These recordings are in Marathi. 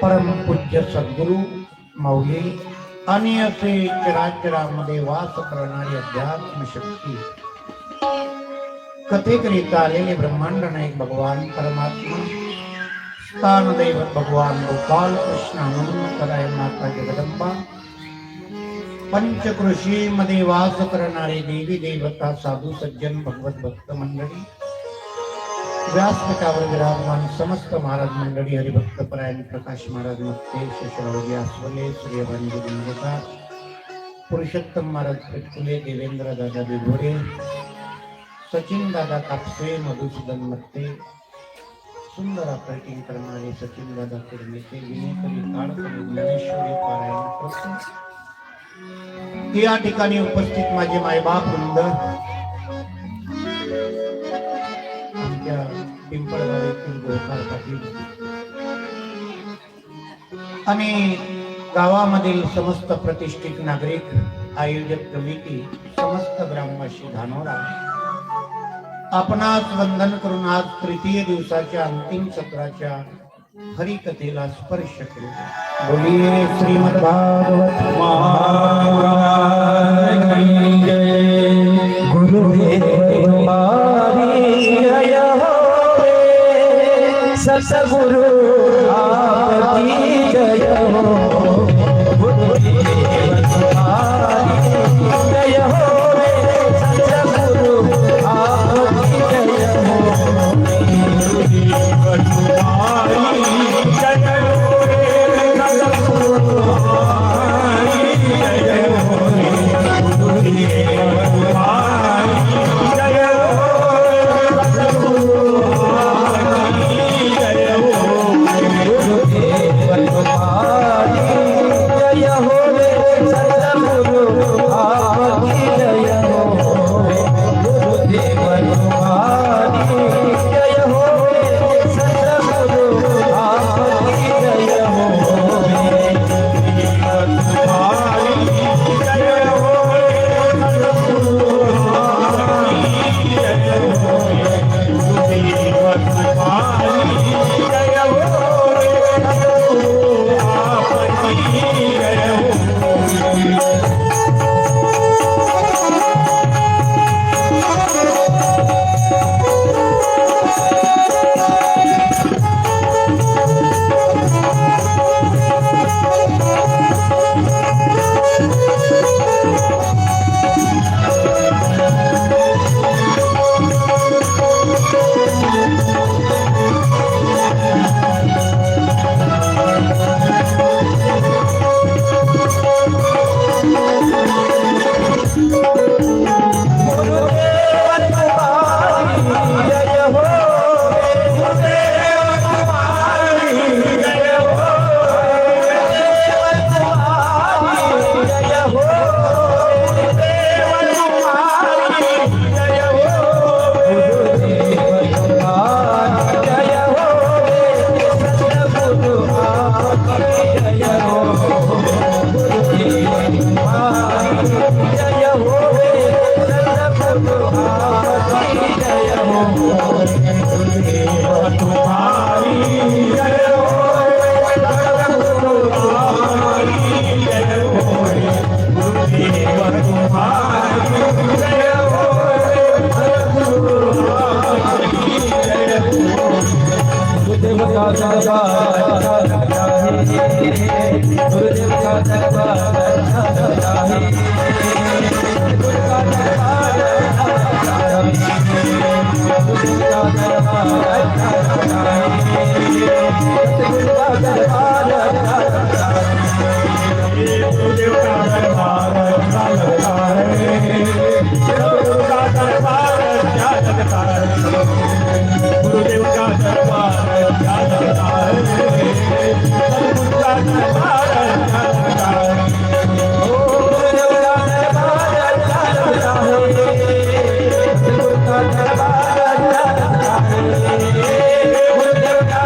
परम पूज्य सद्गुरु माऊली आणि असे चराचरामध्ये वास करणारी अध्यात्म शक्ती कथेकरिता आलेले ब्रह्मांड नायक भगवान परमात्मा स्थान दैवत भगवान गोपाल कृष्ण हनुमंतराय माता जगदंबा पंचकृषी मध्ये वास करणारे देवी देवता साधू सज्जन भगवत भक्त मंडळी व्यासपीठावर विराजमान समस्त महाराज मंडळी हरिभक्त परायण प्रकाश महाराज मत्ते शेषरावजी आस्वले सूर्यभानजी गुंजकर पुरुषोत्तम महाराज पेटकुले देवेंद्र दादा बिघोरे सचिन दादा कापसे मधुसूदन मत्ते सुंदर ऑपरेटिंग करणारे सचिन दादा कुर्मेचे विनेकरी काळकरी ज्ञानेश्वरी पारायण करतो. या ठिकाणी उपस्थित माझे मायबाप वृंद पिंपळगाव गोपाळ पाटील आणि गावामधील समस्त प्रतिष्ठित नागरिक आयोजक कमिटी समस्त ग्रामवासी धानोरा आपणास वंदन करून आज तृतीय दिवसाच्या अंतिम सत्राच्या हरिकथेला स्पर्श केला. बोलिये श्रीमद भागवत महापुराण की जय. गुरुदेव सतगुरु आपकी जय हो. गुरुदेव तुम्हारी जय हो. सतगुरु आपकी जय हो. गुरुदेव तुम्हारी जय हो. सतगुरु तुम्हारी जय हो. गुरुदेव तुम्हारी जय हो. सतगुरु गुरुदेव तुम्हारी जय हो, जय हो गुरुदेव तुम्हारी जय हो, गुरुदेव का दरबार अच्छा है, गुरुदेव का दरबार अच्छा है, गुरुदेव का दरबार अच्छा है, गुरुदेव का दरबार अच्छा है, गुरुदेव का दरबार अच्छा है, गुरुदेव का दरबार अच्छा लगता है, गुरुदेव का दरबार अच्छा लगता है, गुरुदेव का दरबार अच्छा लगता है, सतगुरु का दरबार अच्छा लगता है, गुरुदेव का दरबार अच्छा लगता है, सतगुरु का दरबार अच्छा लगता है, गुरुदेव का दरबार अच्छा लगता है,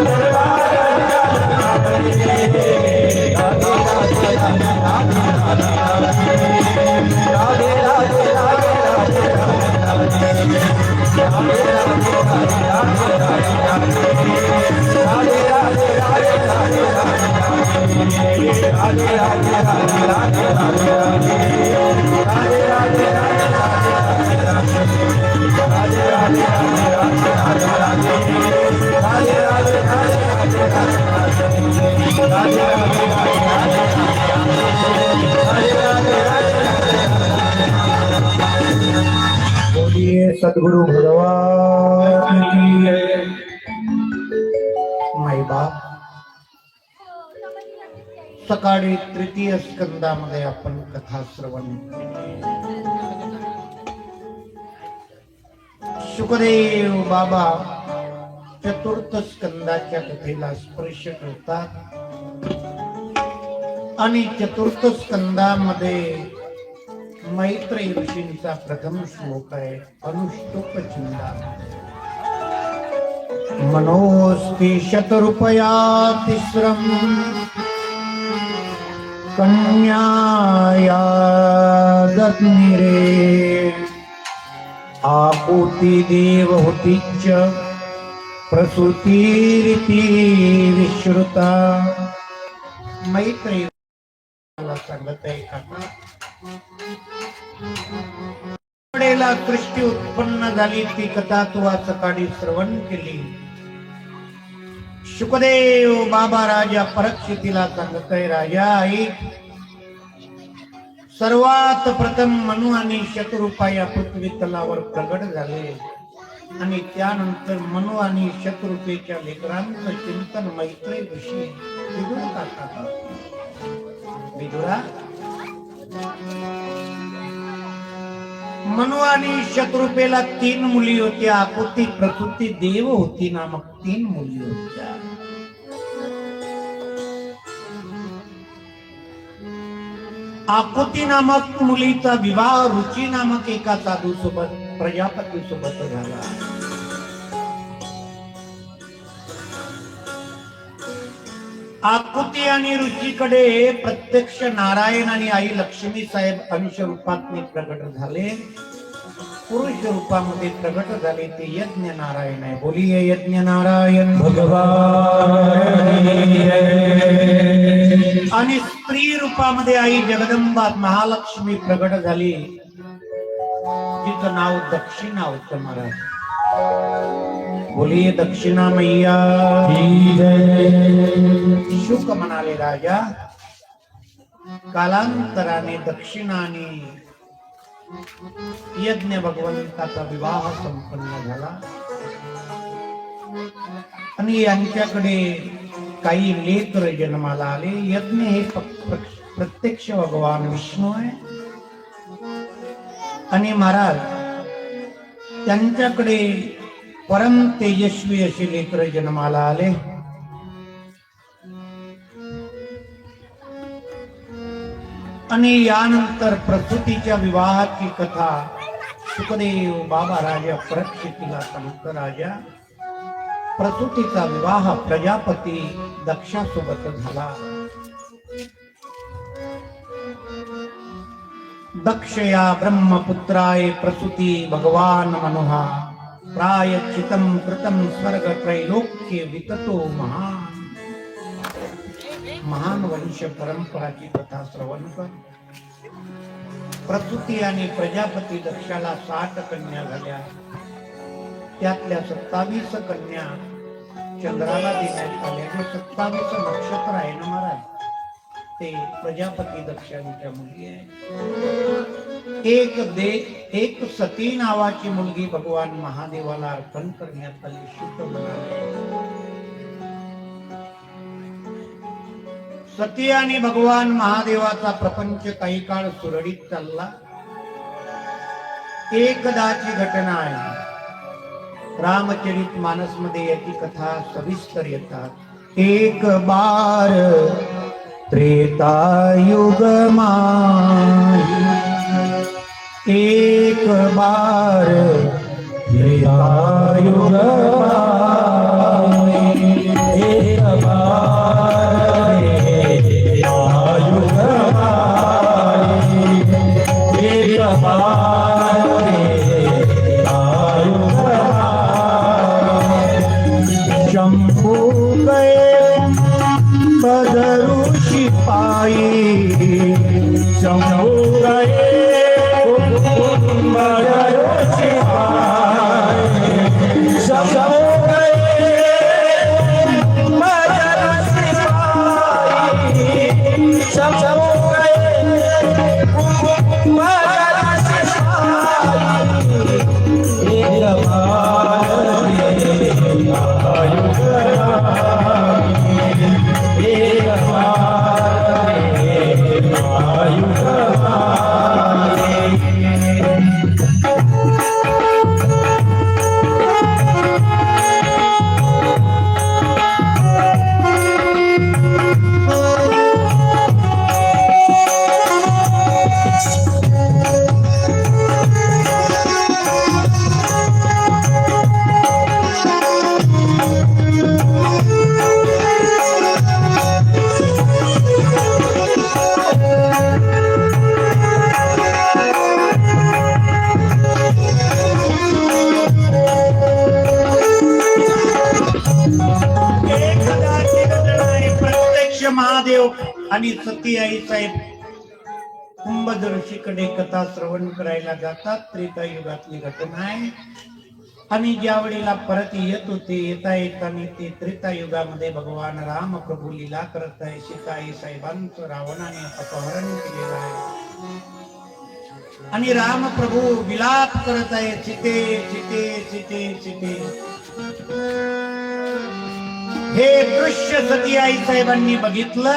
सतगुरु का दरबार अच्छा लगता है, राधे राधे राधे राधे राधे राधे राधे बोलिए सद्गुरु भगवान की जय। माई बाप, सकाळी तृतीय स्कंदामध्ये आपण कथा श्रवण शुकदेव बाबा चतुर्थ स्कंदाच्या कथेला स्पर्श करतात आणि चतुर्थ स्कंदामध्ये मैत्रेय ऋषींचा प्रथम श्लोक आहे अनुष्टुप चिंता मनोस्ति शतरूपया तिस्रं कन्याया दत्निरे आपूति देवहूतिश्च प्रसूतिरिति विश्रुता। मैत्रेय सांगत आहे काका, कडेला सृष्टी उत्पन्न झाली ती कथा तू आज सकाळी श्रवण केली। शुकदेव बाबा राजा परीक्षितीला सांगतोय, राजा आई सर्वात प्रथम मनु आणि शतरूपा या पृथ्वी तलावर प्रगट झाले आणि त्यानंतर मनु आणि शतरूपेच्या लेकरांचं चिंतन मैत्रेय ऋषी विदुर करतात। विदुरा, मनु आणि शतरूपेला 3 मुली होत्या, आकुती प्रसूती देवहूती नामक 3 मुली होत्या। आकुती नामक मुलीचा विवाह रुची नामक एका साधू सोबत प्रजापती सोबत झाला। आकुती आणि रुचीकडे प्रत्यक्ष नारायण आणि आई लक्ष्मी साहेब अंश रूपात प्रगट झाले, पुरुष रूपामध्ये प्रगट झाले ते यज्ञ नारायण आहे। बोलिए यज्ञ नारायण भगवान। आणि स्त्री रूपामध्ये आई जगदंबा महालक्ष्मी प्रगट झाली, तिचं नाव दक्षिणा होतं महाराज। बोलिए दक्षिणा मैया की जय। शुक म्हणाले, राजा कालांतराने दक्षिणाने यज्ञ भगवंताचा विवाह संपन्न झाला आणि यांच्याकडे काही लेकर जन्माला आले। यज्ञ हे प्रत्यक्ष भगवान विष्णू आहे आणि महाराज त्यांच्याकडे परम तेजस्वी असे लेकर जन्माला आले। आणि यानंतर प्रसूतीच्या विवाहाची कथा शुकदेव बाबा राजा परीक्षितीला सांगतो। राजा, प्रसूतीचा विवाह प्रजापती दक्षासोबत झाला। दक्षया ब्रह्मपुत्राय प्रसूती भगवान मनुहा प्रायश्चितं कृतं स्वर्ग त्रैलोक्य विततो महान वंश परंपराची कथा श्रवण कर. प्रसूती आणि प्रजापती दक्षाला 60 कन्या झाल्या. त्यातल्या 27 कन्या चंद्राला देण्यात आल्या. 27 नक्षत्र आहे ना महाराज, ते प्रजापती दक्षांच्या मुली आहे. एक सती नावाची मुलगी भगवान महादेवाला अर्पण करण्यात आली. शुद्ध म्हणाले सती आणि भगवान महादेवाचा प्रपंच काही काळ सुरळीत चालला. एकदाची घटना आहे. रामचरित मानस मध्ये याची कथा सविस्तर येतात. एक बार त्रेतायुग माही, एक बार त्रेतायुग माही, एक बार त्रेतायुग माही, एक बार त्रेतायुग माही. शंभू गए बदरू शिपाई, शंभू गए बदरू शिपाई, शंभू गए बदरू शिपाई, शंभू गए बदरू शिपाई. एक बार त्रेतायुग महादेव आणि सती आई साहेब कुंभद ऋषीकडे कथा श्रवण करायला जातात. त्रेतायुगातली घटना आहे. आणि ज्या वेळेला परत येत होते, येता येताना ते त्रेतायुगामध्ये भगवान राम प्रभू लीला करत आहे. सीताई साहेबांचं रावणाने अपहरण केलेलं आहे आणि राम प्रभू विलाप करत आहे, सीते सीते सीते सीते. हे दृश्य सती आई साहेबांनी बघितलं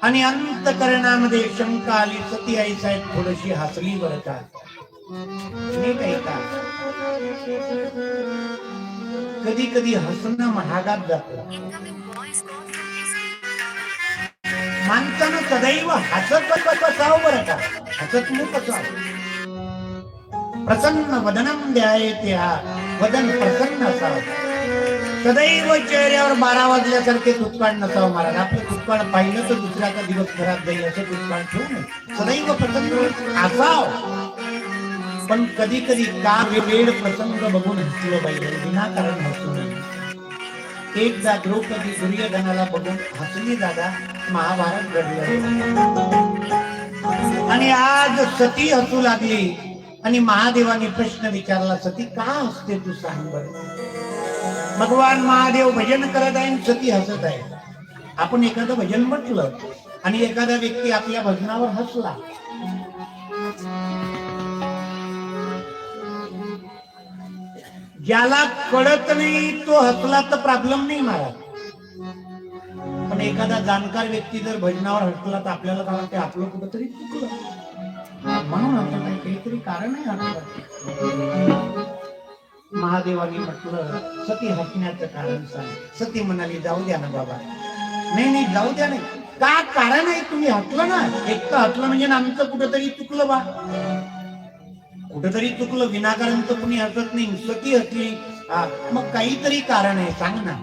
आणि अंतकरणामध्ये शंका आली. सती आई साहेब थोडीशी हसली बरं का. नीट ऐका, कधी कधी हसणं महागात जात. माणसानं सदैव हसत बसावं बरं का. हसत मुख असावं. प्रसन्न वदनम ध्यायेते, वदन प्रसन्न असावं. सदैव चेहऱ्यावर 12 वाजल्यासारखे तुटकाळ नसावं महाराज. आपलं तुटकाळ पाहिलं तर दुसऱ्याचा दिवस खराब जाईल असं तुटकाळ ठेवू नये. सदैव प्रसन्न असाव. पण कधी कधी का वेळ प्रसंग बघून हसलं पाहिजे, विनाकारण हसू नये. एकदा द्रौपदी दुर्योधनाला बघून हसली दादा, महाभारत घडलं. आणि आज सती हसू लागली आणि महादेवाने प्रश्न विचारला, सती का हसते तू सांग बरं. भगवान महादेव भजन करत आहे, सती हसत आहे. आपण एखादं भजन म्हटलं आणि एखादा व्यक्ती आपल्या भजनावर हसला, ज्याला कळत नाही तो हसला तर प्रॉब्लेम नाही महाराज. पण एखादा जाणकार व्यक्ती जर भजनावर हसला तर आपल्याला काय वाटतं, आपलं कुठंतरी चुकलं म्हणून हसत आहे, काहीतरी कारण आहे हसलं. महादेवानी म्हटलं, सती हसण्याचं कारण सांग. सती म्हणाली, जाऊ द्या ना बाबा. नाही जाऊ द्या नाही. का कारण आहे, तुम्ही हसलं ना. एक तर हसलं म्हणजे आमचं कुठंतरी चुकलं बा. कुठंतरी चुकलं, विनाकारण तर कुणी हसत नाही. सती हसली, मग काहीतरी कारण आहे, सांग ना.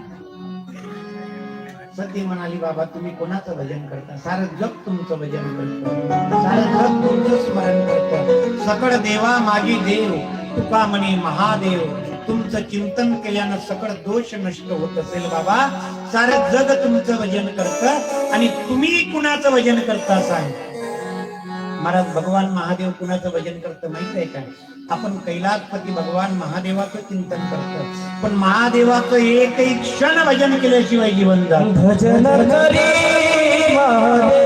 सती म्हणाली, बाबा तुम्ही कोणाचं भजन करता? सारं जग तुमचं भजन करतं, सारं जग तुमचं स्मरण करतं. सकळ देवा माझी देव, तुका म्हणे महादेव. तुमचं चिंतन केल्यानं सकळ दोष नष्ट होत असेल बाबा. सारं जग तुमचं भजन करतं आणि तुम्ही कुणाचं भजन करता सांग. महाराज भगवान महादेव कुणाचं भजन करतं माहित आहे का? आपण कैलासपती भगवान महादेवाचं चिंतन करतो, पण महादेवाचं एकही क्षण भजन केल्याशिवाय जीवन जात. भजन करी महादेव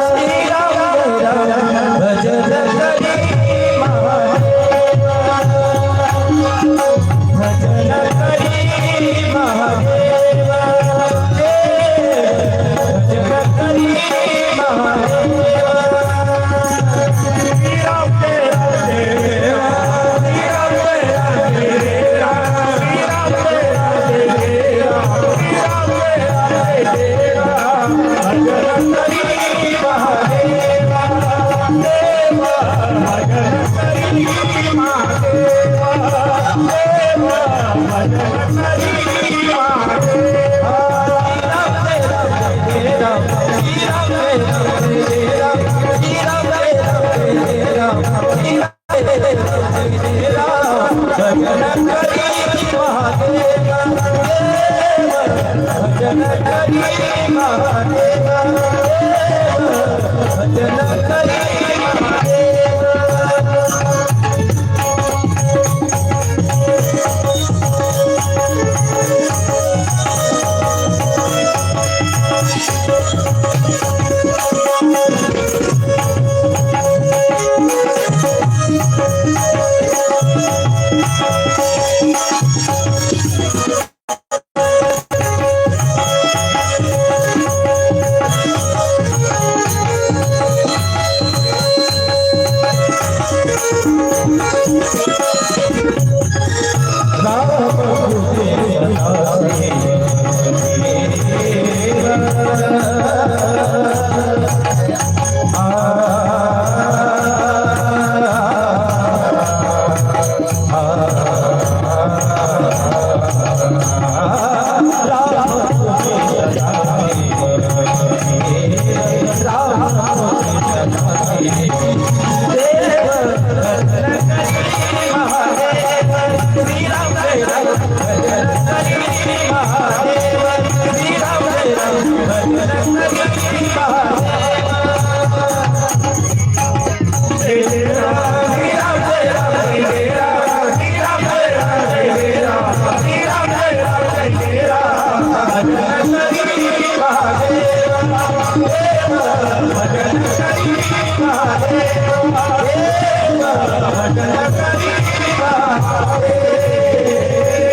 श्रीराम भजन करी महादेव भजन करी महादेव भजन करी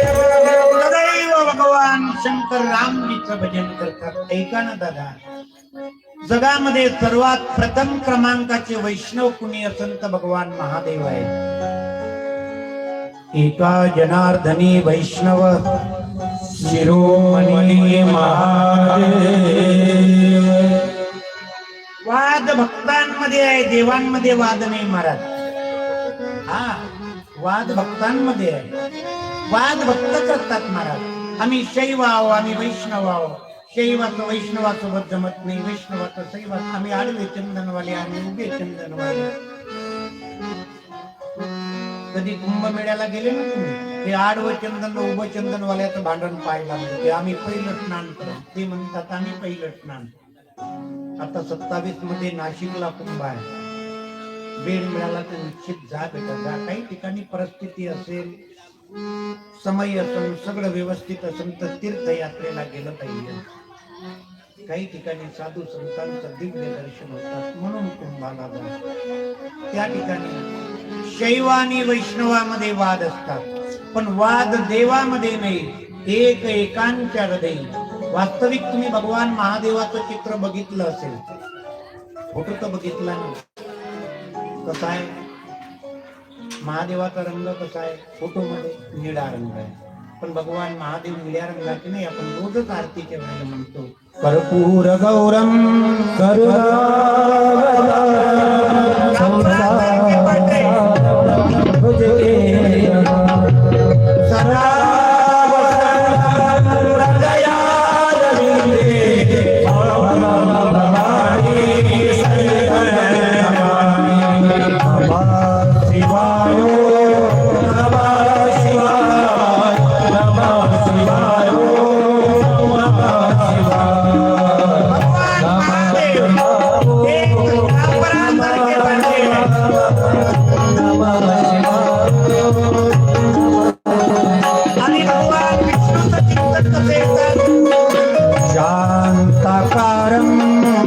महादेव भगवान शंकर रामजीचं भजन करतात. ऐका ना दादा, जगामध्ये सर्वात प्रथम क्रमांकाचे वैष्णव कुणी असेल तर भगवान महादेव आहे. एका जनार्दनी वैष्णव शिरोमणी महादेव. वाद भक्तांमध्ये आहे, देवांमध्ये वाद नाही महाराज. हा, वाद भक्तांमध्ये आहे. वाद भक्त करतात महाराज. आम्ही शैव आहो, आम्ही वैष्णव आहो. शैवाचं वैष्णवासोबत जमत नाही, वैष्णवाचं शैवात. आम्ही आडवे चंदनवाले, आम्ही उभे चंदनवाले. कधी कुंभमेळ्याला गेले ना तुम्ही, ते आडवं चंदन उभं चंदनवाल्याचं भांडण पाहायला मिळते. आम्ही पहिलं स्नान करतो, ते म्हणतात आम्ही पहिलं स्नान. आता 27 मध्ये नाशिकला कुंभ आहे. वेळ मिळाला तर निश्चित जा बेटा, जा. काही ठिकाणी परिस्थिती असेल, समय असेल, सगळं व्यवस्थित असेल तर तीर्थयात्रेला गेलं पाहिजे. काही ठिकाणी साधू संतांचं दिव्य दर्शन होतात म्हणून कुंभाला जा. त्या ठिकाणी शैव आणि वैष्णवामध्ये वाद असतात, पण वाद देवामध्ये नाही. एक एकांच्या हृदय. वास्तविक तुम्ही भगवान महादेवाचं चित्र बघितलं असेल, फोटो तर बघितला नाही. कसा आहे महादेवाचा रंग? कसा आहे फोटो मध्ये? निळा रंग आहे. पण भगवान महादेव निळ्या रंगाचे नाही. आपण रोजच आरतीच्या वेळेला म्हणतो कर्पूर गौरम सदा नमः शिवाय नमः शिवाय नमः शिवाय नमः शिवाय भगवान महादेव एक अपराधाचे बनले आणि भगवान विष्णूचं चिंतन कसे येतात शांताकारं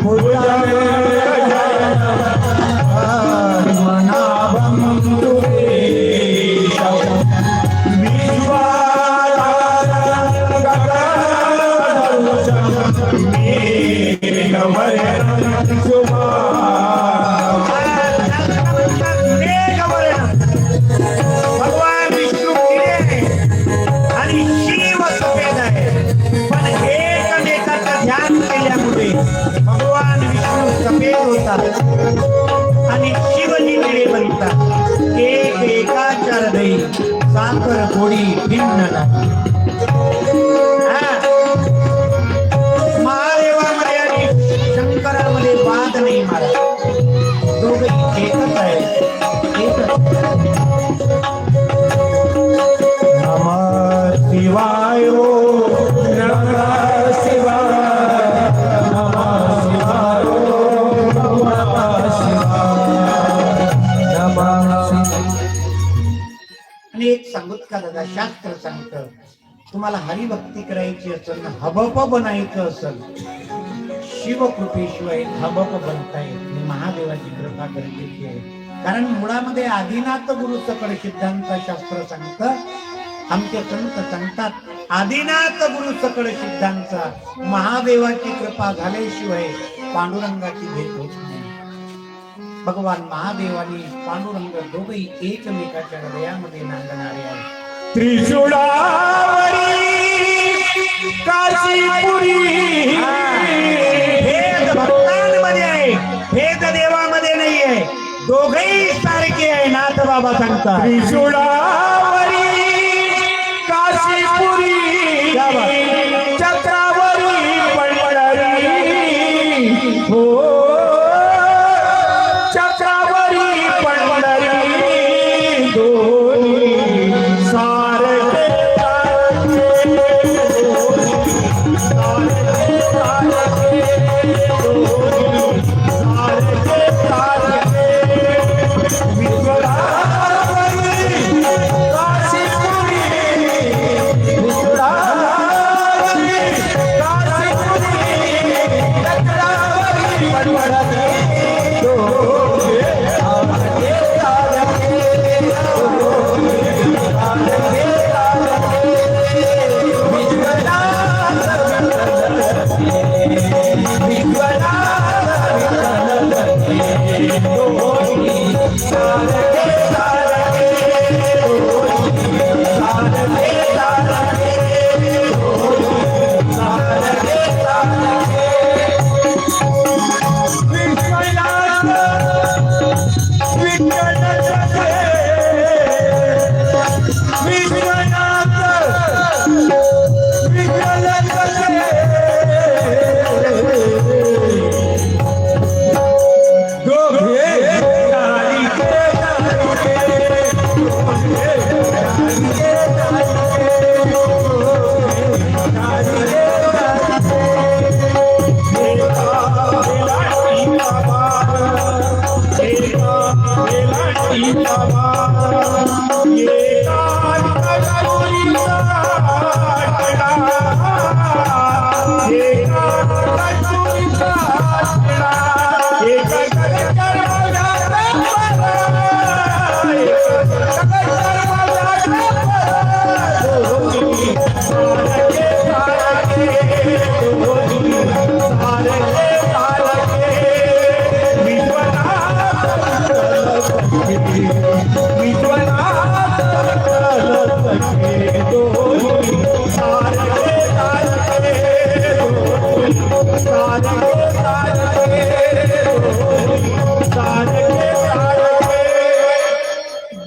भुजगशयनं पद्मनाभं सुरेशं विश्वाधारं गगनसदृशं मेघवर्णं शुभांगं। भगवान विष्णू किडे आहे आणि शिव सफेद आहे पण एकमेकाचं ध्यान केल्यामुळे भगवान विष्णू सफेद होतात आणि शिवजी निळे बनतात एक एकाच्या हृदयी साखर गोडी भिन्न नाही महादेवामध्ये आणि शंकरामध्ये वाद नाही महाराज दोघे एकच आहे एकच नमः शिवाय नमः शिवाय नमः शिवाय नमः शिवाय नमः आणि एक सांगत का दादा शास्त्र सांगतं तुम्हाला हरिभक्ती करायची असेल ना हबप बनायचं असेल शिवकृपेशिवाय हबप बनता येत नाही महादेवाची कृपा गरजेची आहे कारण मुळामध्ये आदिनाथ गुरु सकळ सिद्धांत शास्त्र सांगतं आमचे संत सांगतात आदिनाथ गुरु सकळ सिद्धांचा महादेवाची कृपा झाल्याशिवाय पांडुरंगाची भेट होत नाही भगवान महादेवानी पांडुरंग दोघेही एकमेकाच्या हृदयामध्ये नांदणारे आहेत त्रिशूळावरी काशीपुरी भेद भक्तांमध्ये आहे भेद देवामध्ये नाहीये दोघेही सारखे आहे नाथ बाबा सांगतात त्रिशूळावरी काशीपुरी चक्रावरी पडपडरी हो चक्रावरी पडपडरी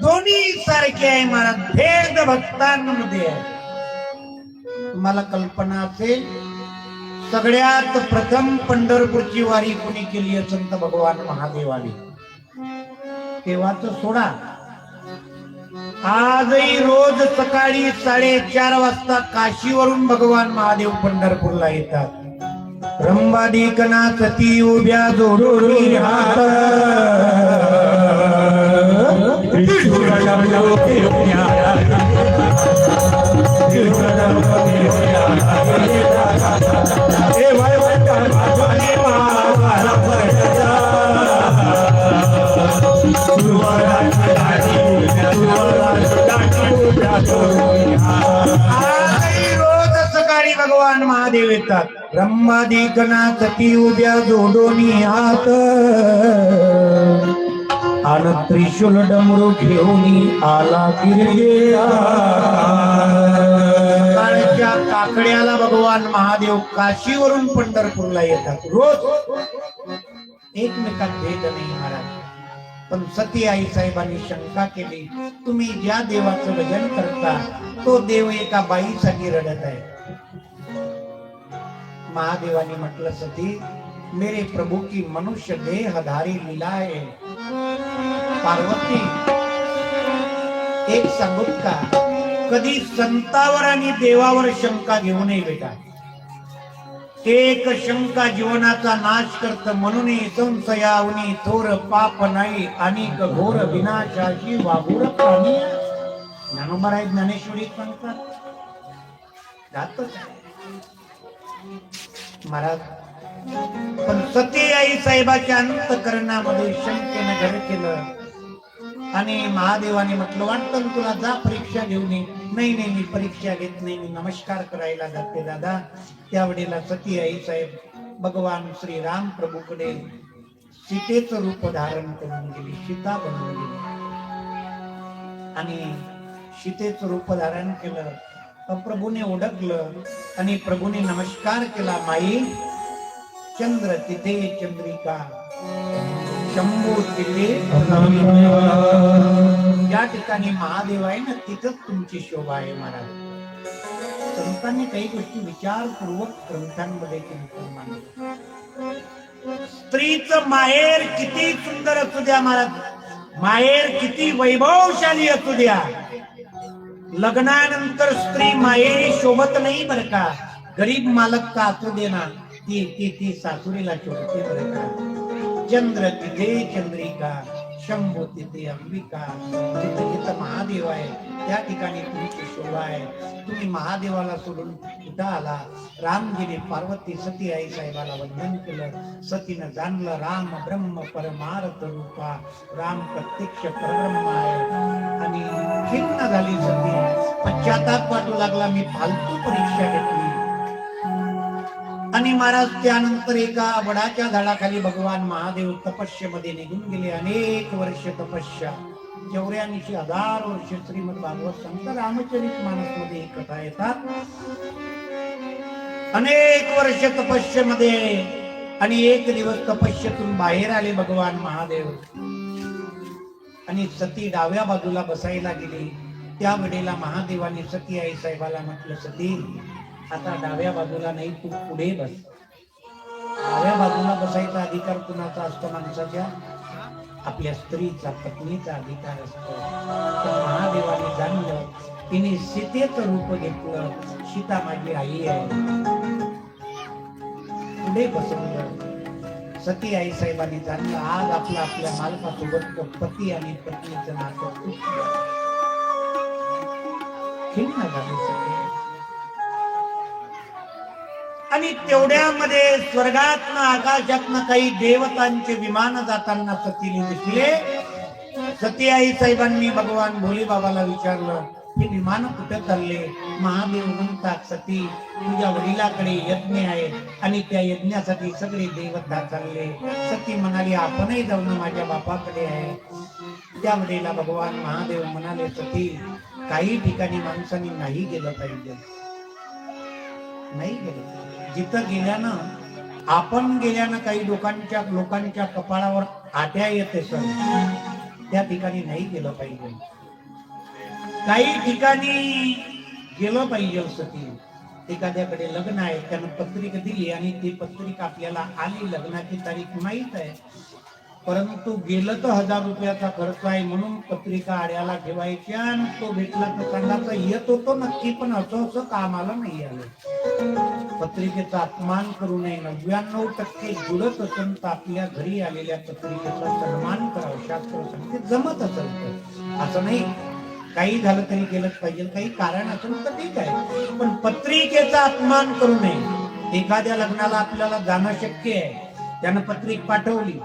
दोन्ही सारखे भक्तांमध्ये आहे. तुम्हाला कल्पना असेल सगळ्यात प्रथम पंढरपूरची वारी कोणी केली असेल तर भगवान महादेवानी. तेव्हाच सोडा, आजही रोज सकाळी 4:30 वाजता काशीवरून भगवान महादेव पंढरपूरला येतात. रंबादिकना सती उभ्या जोडून हात, त्रिशूळ डमरू फिरवूया, त्रिशूळ डमरू फिरवूया, हे वैवंत माझे महावारा पडला, सुवराची दाढी उभ्या जोडूया. आजही रोज सकाळी भगवान महादेव येतात. ब्रह्मादिकना सती उभ्या जोडून हात, आणि त्रिशूल डमरू घेऊन आला गिरगिरा. सकाळच्या काकड्याला भगवान महादेव काशीवरून पंढरपूरला येतात. रोज एकमेकात भेद नाही महाराज. पण सती आई साहेबांनी शंका केली, तुम्ही ज्या देवाचं भजन करता तो देव एका बाईसाठी रडत आहे. महादेवानी म्हटलं, सती मेरे प्रभु की मनुष्य देहधारी लीला है. पार्वती एक सांगूत का, कधी संतावर आणि देवावर शंका घेऊ नये बेटा. एक शंका जीवनाचा नाश करत, म्हणून संशयावनी थोर पाप नाही, अनेक घोर विनाशाची वाघूर प्राणी. ज्ञानोबा आहे ज्ञानेश्वरी सांगतात. महाराज, पण सती आई साहेबाच्या अंतकरणामध्ये शंकेनं घर केलं आणि महादेवाने म्हटलं, वाटतं ना तुला, जा परीक्षा घेऊन ये. नाही नाही, मी परीक्षा घेत नाही, मी नमस्कार करायला जाते दादा. त्यावेळेला सती आई साहेब भगवान श्री राम प्रभूकडे सीतेचं रूप धारण करून गेली, सीता बनून गेली. आणि सीतेचं रूप धारण केलं. प्रभूने ओळखलं आणि प्रभूने नमस्कार केला. माई, चंद्र तिथे चंद्रिका, शंभू तिथे, ज्या ठिकाणी महादेव आहे ना तिथंच तुमची शोभा आहे महाराज. संतांनी काही गोष्टी विचारपूर्वक ग्रंथांमध्ये मांडल्या. स्त्रीचं माहेर किती सुंदर असू द्या महाराज, माहेर किती वैभवशाली असू द्या, लग्नानंतर स्त्री माहेरी शोभत नाही बर का. गरीब मालक का असू दे ना, ती ती ती सासुरीला शोभते बर का. चंद्र तिथे चंद्रिका, शंभू तिथे अंबिका. जिथं जिथं महादेव आहे त्या ठिकाणी तुमची शोभा आहे. तुम्ही महादेवाला सोडून कुठं आला. रामजीने पार्वती सती आई साहेबाला वंदन केलं. सतीनं जाणलं राम ब्रह्म परमार्थ रूपा, राम प्रत्यक्ष परब्रह्म आहे. आणि खिन्न झाली सती, पश्चाताप वाटू लागला, मी फालतू परीक्षा घेतली. आणि महाराज त्यानंतर एका वडाच्या झाडाखाली भगवान महादेव तपस्येमध्ये निघून गेले. अनेक वर्ष तपस्या, 84,000 वर्ष. श्रीमद भागवत संत रामचरित मानस मध्ये एक कथा येतात. अनेक वर्ष तपस्येमध्ये आणि एक दिवस तपस्येतून बाहेर आले भगवान महादेव आणि सती डाव्या बाजूला बसायला गेली. त्या वेळेला महादेवाने सती आई साहेबाला म्हटलं, सती आता डाव्या बाजूला नाही, तू पुढे बस. डाव्या बाजूला बसायचा अधिकार कुणाचा असतो माणसाच्या? आपल्या स्त्रीचा, पत्नीचा अधिकार असतो. तर महादेवाने जाणलं, तिने सीतेचं रूप घेतलं. सीता माझी आई आहे. पुढे बसवलं. सती आई साहेबांनी जाणलं, आज आपल्या मालकासोबत पती आणि पत्नीचं नातं तुटलं. खिन्न झाली सती. आणि तेवढ्यामध्ये स्वर्गातनं आकाशातनं काही देवतांचे विमान जाताना सतीने दिसले. सती आई साहेबांनी भगवान भोले बाबाला विचारलं, हे विमान कुठे चालले? महादेव म्हणतात, सती तुझ्या वडिलाकडे यज्ञ आहे आणि त्या यज्ञासाठी सगळे देवता चालले. सती म्हणाली, आपणही जाऊन माझ्या बापाकडे आहे. त्यावेळेला भगवान महादेव म्हणाले, सती काही ठिकाणी माणसांनी नाही गेलं पाहिजे, नाही गेलं. जिथं गेल्यानं, आपण गेल्यानं काही लोकांच्या कपाळावर आट्या येते सर, त्या ठिकाणी नाही गेलं पाहिजे. काही ठिकाणी गेलं पाहिजे. सती एखाद्याकडे लग्न आहे, त्यानं पत्रिका दिली आणि ती पत्रिका आपल्याला आली, लग्नाची तारीख माहित आहे, परंतु गेलं तर 1000 रुपयाचा खर्च आहे म्हणून पत्रिका आड्याला ठेवायच्या आणि तो भेटला तर सांगायचा येत होतो नक्की पण असं असं कामाला नाही आलं. पत्रिकेचा अपमान करू नये. 99% जुळत असेल तर आपल्या घरी आलेल्या पत्रिकेचा सन्मान करावा. शास्त्र सांगते जमत असेल तर, असं नाही काही झालं तरी केलंच पाहिजे, काही कारण असेल तर ठीक आहे, पण पत्रिकेचा अपमान करू नये. एखाद्या लग्नाला आपल्याला जाणं शक्य आहे, त्यानं पत्रिक पाठवली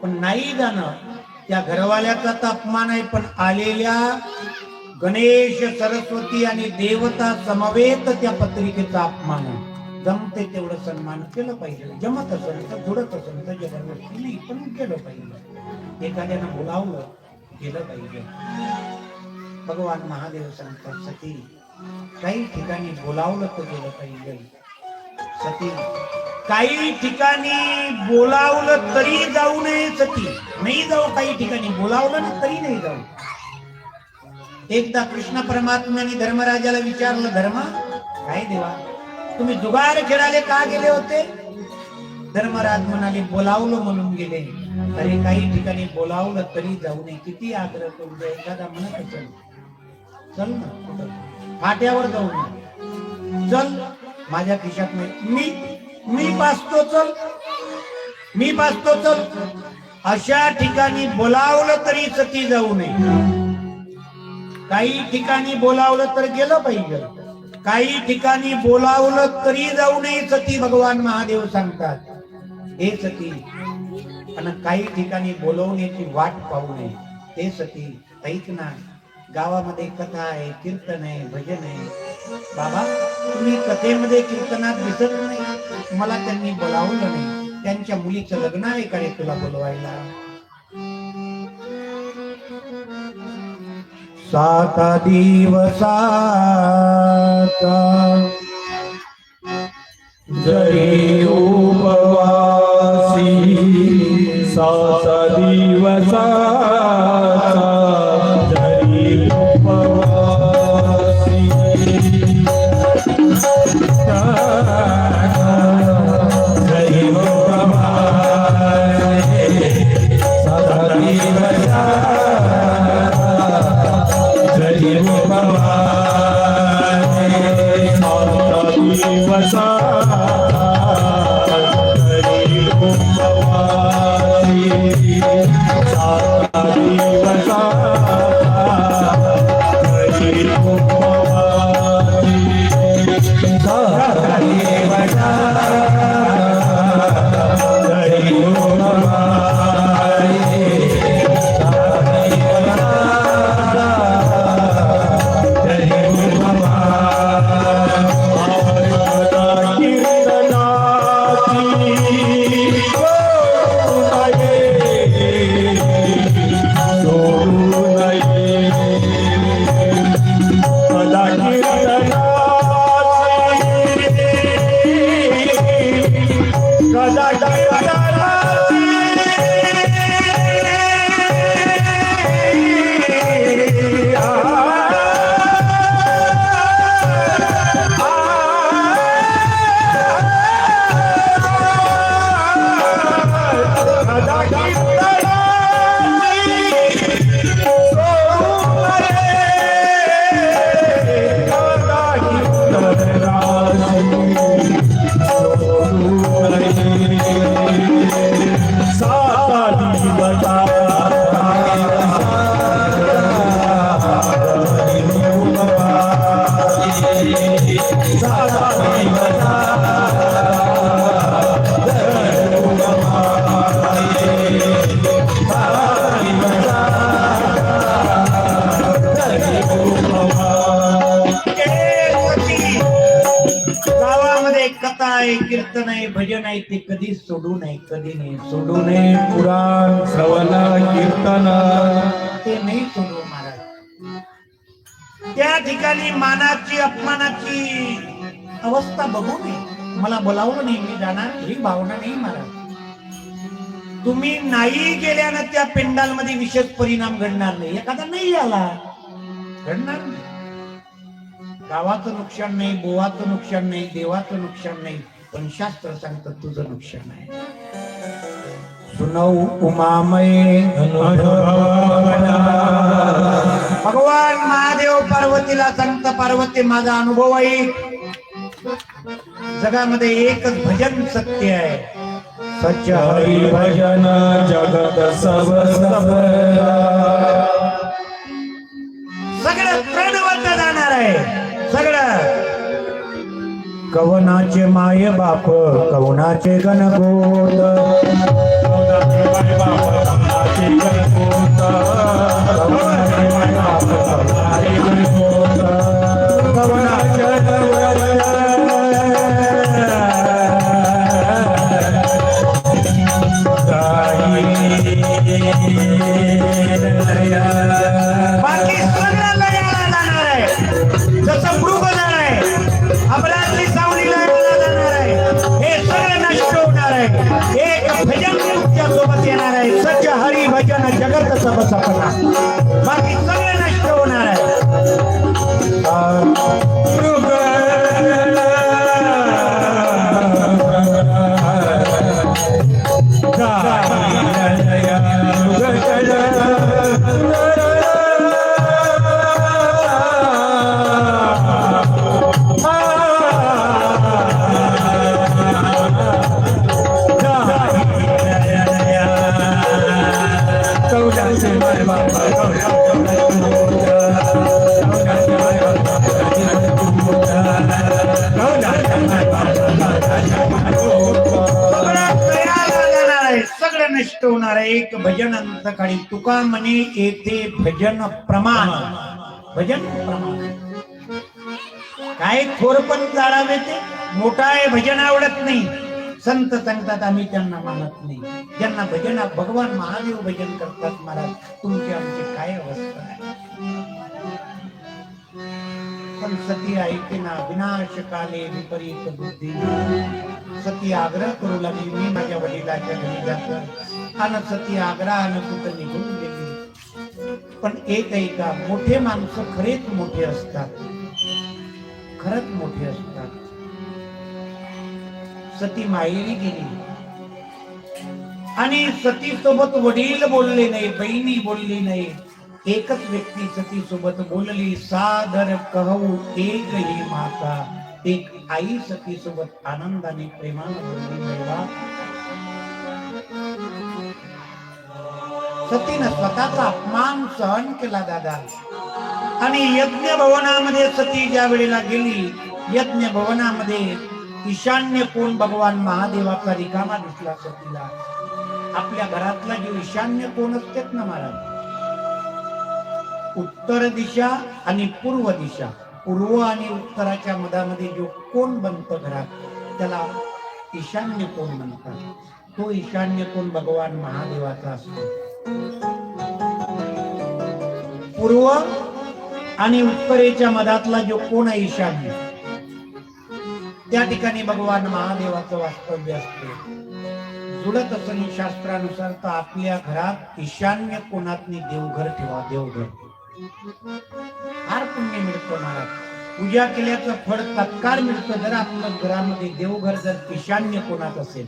पण नाही जाणं त्या घरवाल्याचा तर अपमान आहे, पण आलेल्या गणेश सरस्वती आणि देवता समवेत त्या पत्रिकेचा अपमान आहे. जमते तेवढं सन्मान केलं पाहिजे. जमत असेल तर, जुडत असेल तर जबरदस्ती नाही पण केलं पाहिजे. एखाद्यानं बोलावलं केलं पाहिजे. भगवान महादेव सांगतात सती काही ठिकाणी बोलावलं तर गेलं पाहिजे. सती काही ठिकाणी बोलावलं तरी जाऊ नये. सती नाही जाऊ, काही ठिकाणी बोलावलं ना तरी नाही जाऊ. एकदा कृष्ण परमात्म्याने धर्मराजाला विचारलं, धर्म काय देवा तुम्ही जुगार खेळाले का गेले होते? धर्मराज म्हणाले बोलावलं म्हणून गेले. अरे काही ठिकाणी बोलावलं तरी जाऊ नये. किती आग्रह करू दे. एखादा म्हणत असेल चल ना फाट्यावर जाऊ ना, चल माझ्या खिशात नाही, मी पाचतो चल, मी पाचतो चल. अशा ठिकाणी बोलावलं तरी सती जाऊ नये. काही ठिकाणी बोलावलं तर गेलं पाहिजे, काही ठिकाणी बोलावलं तरी जाऊ नये सती. भगवान महादेव सांगतात हे सती, आणि काही ठिकाणी बोलवण्याची वाट पाहू नये. हे सती ऐक ना, गावामध्ये कथा आहे, कीर्तन आहे, भजन आहे. बाबा तुम्ही कथेमध्ये कीर्तनात दिसत नाही, मला त्यांनी बोलावलं नाही. त्यांच्या मुलीचं लग्न आहे का रे तुला बोलवायला? 7 दिवसाचा जरी उपवासी 7 दिवसाचा जरी उपवासी जरी उपवासी 7 दिवसाचा जरी उपवासी 7 दिवसाचा कथा आहे, कीर्तन आहे, भजन आहे, ते कधी सोडू नये, कधी नाही सोडू नये. पुराण श्रवण कीर्तन ते नाही सोडू महाराज. त्या ठिकाणी मानाची अपमानाची अवस्था बघू नये. मला बोलावलं नाही, मी जाणार ही भावना नाही महाराज. तुम्ही नाही गेल्यानं त्या पेंडाल मध्ये विशेष परिणाम घडणार नाही. एखादा नाही आला घडणार नाही. गावाचं नुकसान नाही, बोवाचं नुकसान नाही, देवाचं नुकसान नाही, पण शास्त्र सांगतं तुझं नुकसान आहे. सुनौ उमामय भगवान महादेव पार्वतीला सांगता, पार्वती माझा अनुभव आहे, जगामध्ये एकच भजन सत्य आहे, सच्च हरी भजन जगत सब सगळं प्रणवत जाणार आहे, सगळं कवनाचे माय बाप कवनाचे गणगोत बाकी सगळं लयाला जाणार आहे, जसं मृग जाणार आहे, अपरात्री सावलीला जाणार आहे, हे सगळं नष्ट होणार आहे, एक भजन तुमच्या सोबत येणार आहे, सच्च हरी भजन जगत सब सपना, बाकी सगळं नष्ट होणार आहे. सगळं नष्ट होणार आहे, एक भजन अंतकाळी तुका म्हणे येथे भजन प्रमाण, भजन प्रमाण काय थोर पण जाळावे ते मोठा आहे, भजन आवडत नाही, संत सांगतात आम्ही त्यांना मानत नाही, ज्यांना भजन भगवान महादेव भजन करतात. महाराज तुमची आमची काय अवस्था आहे, पण सती ऐके ना विनाश काले विपरीत बुद्धी, सती आग्रह करू लागली मी माझ्या वडिलाच्या घरी जातो, आणि सती आग्रहानं कुठं निघून गेली. पण एक ऐका, मोठे माणसं खरेच मोठे असतात, खरंच मोठे असतात. सती माहेरी गेली आणि सती सोबत वडील बोलले नाही, बहिणी बोलली नाही, एकच व्यक्ती सती सोबत बोलली, सादर कहू एक ही माता, एक आई सती सोबत आनंदाने प्रेमाने बोलली. मेवा सतीनं स्वतःचा अपमान सहन केला दादा, आणि यज्ञ भवनामध्ये सती ज्या वेळेला गेली, यज्ञ भवनामध्ये ईशान्य कोण भगवान महादेवाचा रिकामा दिसला सतीला. आपल्या घरातला जो ईशान्य कोण असतेच ना महाराज, उत्तर दिशा आणि पूर्व दिशा, पूर्व आणि उत्तराच्या मधामध्ये जो कोण बनतो घरात त्याला ईशान्य कोण म्हणतात. तो ईशान्य कोण भगवान महादेवाचा असतो. पूर्व आणि उत्तरेच्या मधातला जो कोण आहे ईशान्य, त्या ठिकाणी भगवान महादेवाचं वास्तव्य असते. जुळत असणी शास्त्रानुसार तर आपल्या घरात ईशान्य कोणातनी देवघर ठेवा, देवघर फार पुण्य मिळतं महाराज. पूजा केल्याचं फळ तत्काळ मिळतं जर आपल्या घरामध्ये देवघर जर ईशान्य कोणात असेल.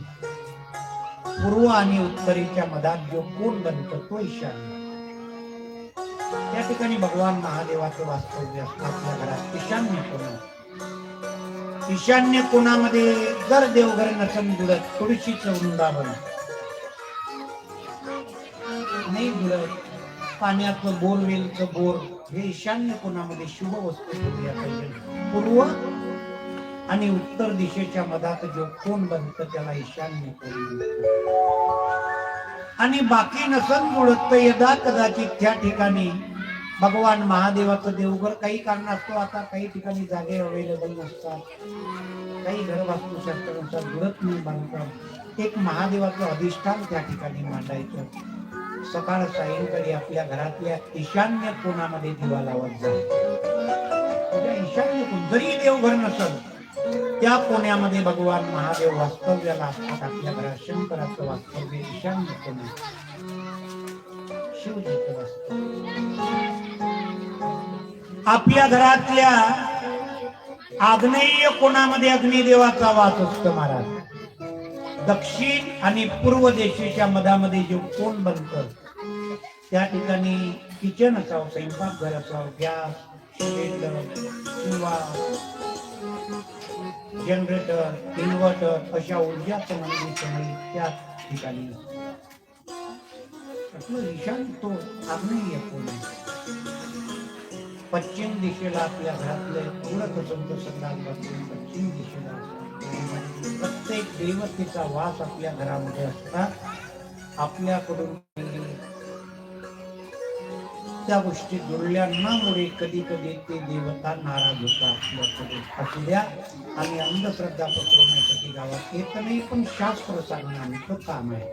पूर्व आणि उत्तरेच्या मधात जो कोण बनतो तो ईशान्य, त्या ठिकाणी भगवान महादेवाचं वास्तव्य असतं. आपल्या घरात ईशान्य कोण, ईशान्य कोणामध्ये जर देवघर नसेल जुळत, तुळशीचं वृंदावन नाही जुळत, पाण्याचं बोरवेलचं बोर, हे ईशान्य कोणामध्ये शुभ वस्तू ठेवल्या पाहिजे. पूर्व आणि उत्तर दिशेच्या मधात जो कोण बनतं त्याला ईशान्य कोण. आणि बाकी नसन जुळत यदा कदाचित त्या ठिकाणी भगवान महादेवाचं देवघर काही कारणास्तव, आता काही ठिकाणी जागे अवेलेबल नसतात, काही घर वास्तुशास्त्रानुसार जुळत नाही बांधतात. एक महादेवाचं अधिष्ठान त्या ठिकाणी मांडायचं. सकाळ सायंकाळी आपल्या घरातल्या ईशान्य कोणामध्ये दिवा लावत जा. ईशान्य कोण जरी देवघर नसल त्या कोण्यामध्ये भगवान महादेव वास्तव्याला असतात. आपल्या घरात शंकराचं वास्तव्य ईशान्य कोण, शिवजीचं वास्तव्य. आपल्या घरातल्या आग्नेय कोणामध्ये अग्निदेवाचा वास असतो महाराज. दक्षिण आणि पूर्व देशाच्या मधामध्ये जे कोण बनतं त्या ठिकाणी किचन असावं, स्वयंपाकघर असावं, गॅस सिलेंडर किंवा जनरेटर इन्व्हर्टर अशा ऊर्जा संबंधित त्या ठिकाणी आपलं ईशान तो आग्नेय कोण पश्चिम दिशेला आपल्या घरातले पूरक संत संदान पश्चिम दिशेला प्रत्येक देवतेचा वास आपल्या घरामध्ये असतात. आपल्याकडून त्या गोष्टी दुर्लक्षणामुळे कधी कधी ते देवता नाराज होतात. आपल्याकडे असू द्या आणि अंधश्रद्धा पसरवण्यासाठी गावात येत नाही, पण शास्त्र सांगणं आमचं काम आहे.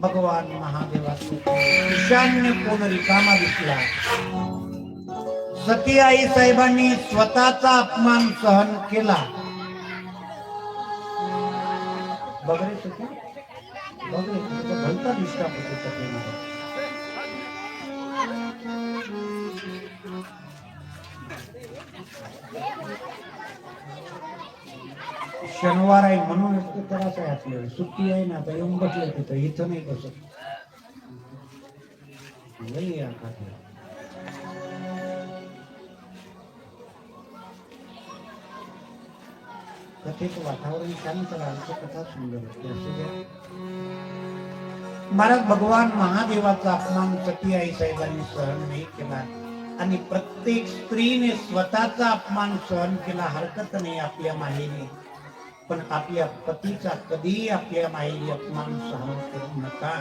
भगवान महादेवाचे ईशान्य कोण रिकामा दिसला. सती आई साहेबांनी स्वतःचा अपमान सहन केला. बघरे सती बघरे भलता दिसला होतो सतीमध्ये. शनिवार आहे म्हणून त्रास आहे. आपल्याला सुट्टी आहे ना, आता येऊन बसले तिथं. इथं नाही बसत. कथेचं वातावरण शांत राहायचं, कथा सुंदर होती. महाराज भगवान महादेवाचा अपमान सती आई साहेबांनी सहन नाही केला आणि प्रत्येक स्त्रीने स्वतःचा अपमान सहन केला. हरकत नाही आपल्या माहेरी, पण आपल्या पतीचा कधी आपल्या माहेरी अपमान सहन करू नका.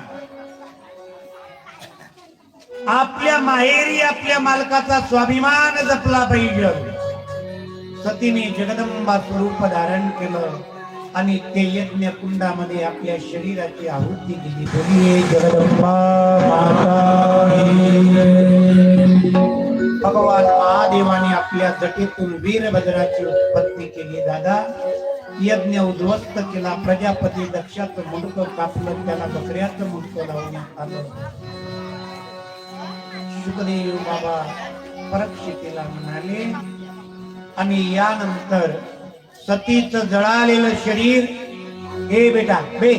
आपल्या माहेरी आपल्या मालकाचा स्वाभिमान जपला पाहिजे. सतीने जगदंबा स्वरूप धारण केलं आणि ते यज्ञ कुंडामध्ये आपल्या शरीराची आहुती दिली. बोलिये जगदंबा माता की. भगवान महादेवाने आपल्या जटेतून वीरभद्राची उत्पत्ती केली. दादा यज्ञ उद्ध्वस्त केला. प्रजापती दक्षाचं मुंडकं कापलं, त्याला बकऱ्याचं मुंडकं लावण्यात आलं. सुखदेव बाबा परीक्षितीला म्हणाले आणि यानंतर सतीचं जळालेलं शरीर, हे बेटा बे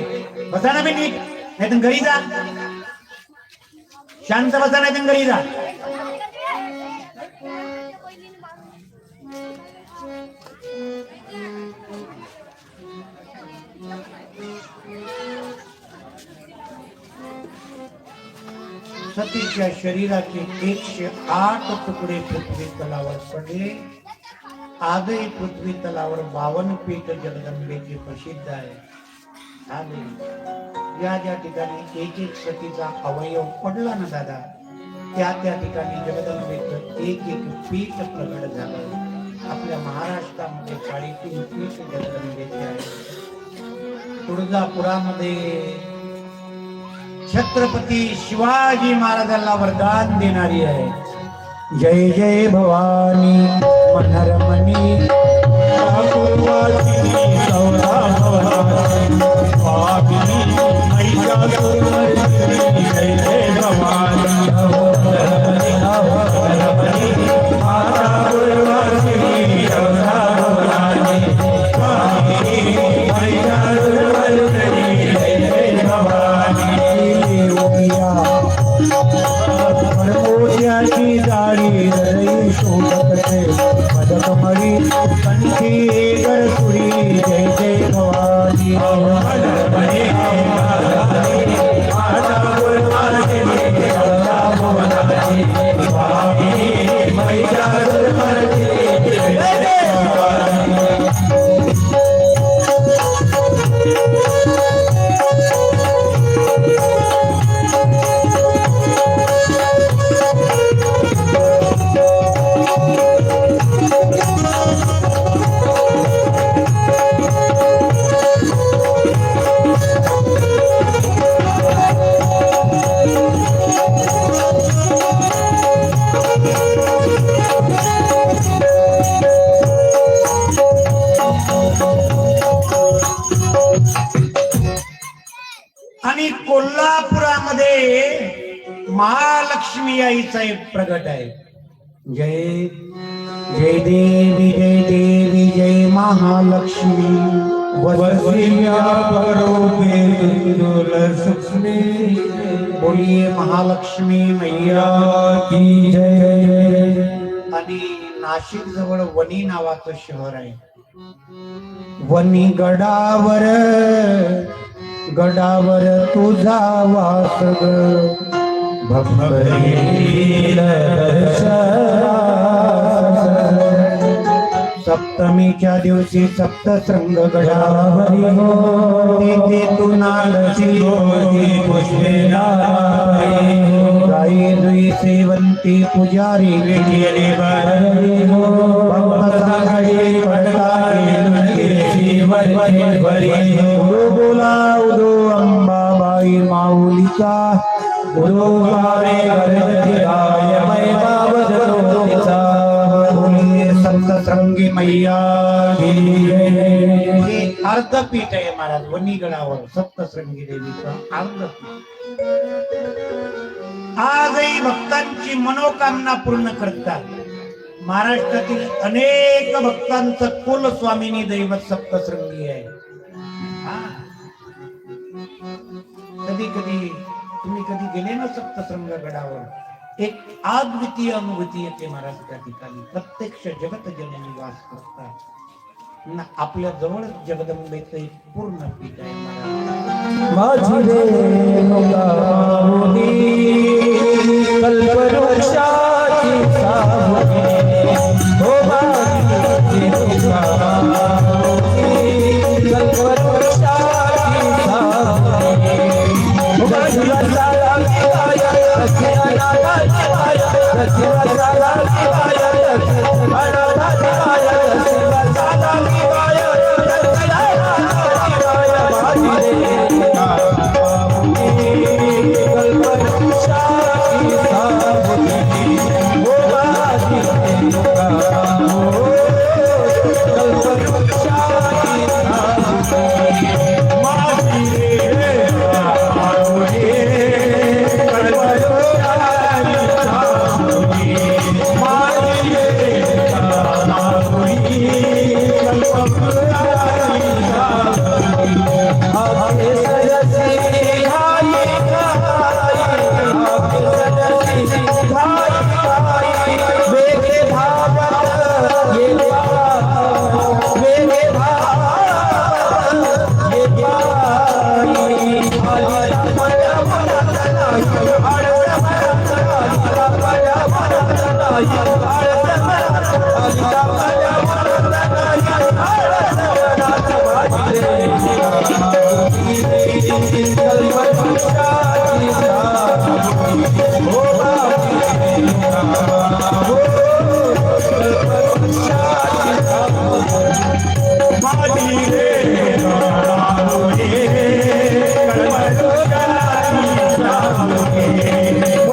बसा ना, बे नीट, नाही तर घरी जा. शांत बसा, नाही तर घरी जा. सतीच्या शरीराचे 108 तुकडे पृथ्वी तलावर पडले. आजही पृथ्वी तलावर 52 पीठ जगदंबेचे प्रसिद्ध आहे. या ज्या ठिकाणी एक एक सतीचा अवयव पडला ना दादा, त्या त्या ठिकाणी जगदंबेचं एक एक पीठ प्रगट झालं. आपल्या महाराष्ट्रामध्ये 3.5 पीठ जगदंबेचे आहे. तुळजापुरामध्ये छत्रपती शिवाजी महाराजांना वरदान देणारी आहे. जय जय भवानी मनरमणी जय जय परमोद्याची जाळी रई शोभते मदकमळी कंठी गळसुरी. जय जय भवानी आणि कोल्हापुरामध्ये महालक्ष्मी आईचा एक प्रगट आहे. जय जय देवी जय देवी जय महालक्ष्मी. वसिया परोपे तुल सूक्ष्मी बोलिए महालक्ष्मी मैया की जय. आणि नाशिक जवळ वणी नावाचं शहर आहे. वणी गडावर गडावर तुझा वास ग भक्तरील सप्तमीच्या दिवशी सप्तशृंग गडावरी तिथे तू नांदची पुष्पे गाई जुई सेवंती पुजारी गेले बोला उदो अंबाबाई माऊलीचा सप्तशृंगी मैया हे अर्धपीठ आहे महाराज. वणीगडावर सप्तशृंगी देवीचं अर्धपीठ आजही भक्तांची मनोकामना पूर्ण करतात. महाराष्ट्रातील अनेक भक्तांचं कुलस्वामिनी दैवत सप्तशृंगी आहे. कधी कधी तुम्ही कधी गेले ना सप्तशृंग गडावर, एक अद्वितीय अनुभूती येते महाराज. त्या ठिकाणी प्रत्यक्ष जगत जननी वास करतात. आपल्या जवळच जगदंबेचं एक पूर्ण पीठ आहे महाराज. माझी रेणुका कल्पवृक्षाची सावली हो माझी रेणुका कल्पवृक्षाची सावली हो माझीला साला विवाया रसिया नागा विवाया रसिया साला विवाया रसिया नागा विवाया रसिया साला विवाया रसिया नागा विवाया माझी रेणुका कल्पवृक्षाची सावली हो माझी रेणुका कल्पवृक्षाची सावली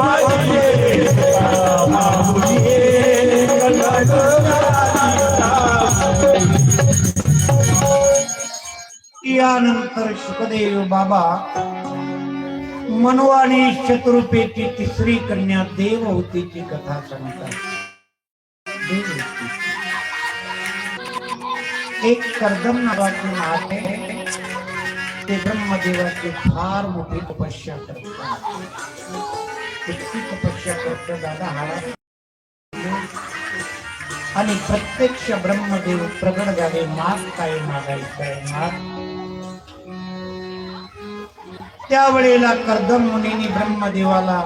माझी यानंतर शुकदेव बाबा मनवाणी शत्रुपेची तिसरी कन्या देवहूतीची कथा सांगतात. देवहूती एक कर्दम नावाचे नाव आहे. ते ब्रह्मदेवाची फार मोठी तपस्या करतात. इतकी तपस्या करतात दादा हाडा आणि प्रत्यक्ष ब्रह्मदेव प्रगट झाले. माग काय मागायचं आहे माग. त्यावेळेला कर्दम मुनींनी ब्रह्मदेवाला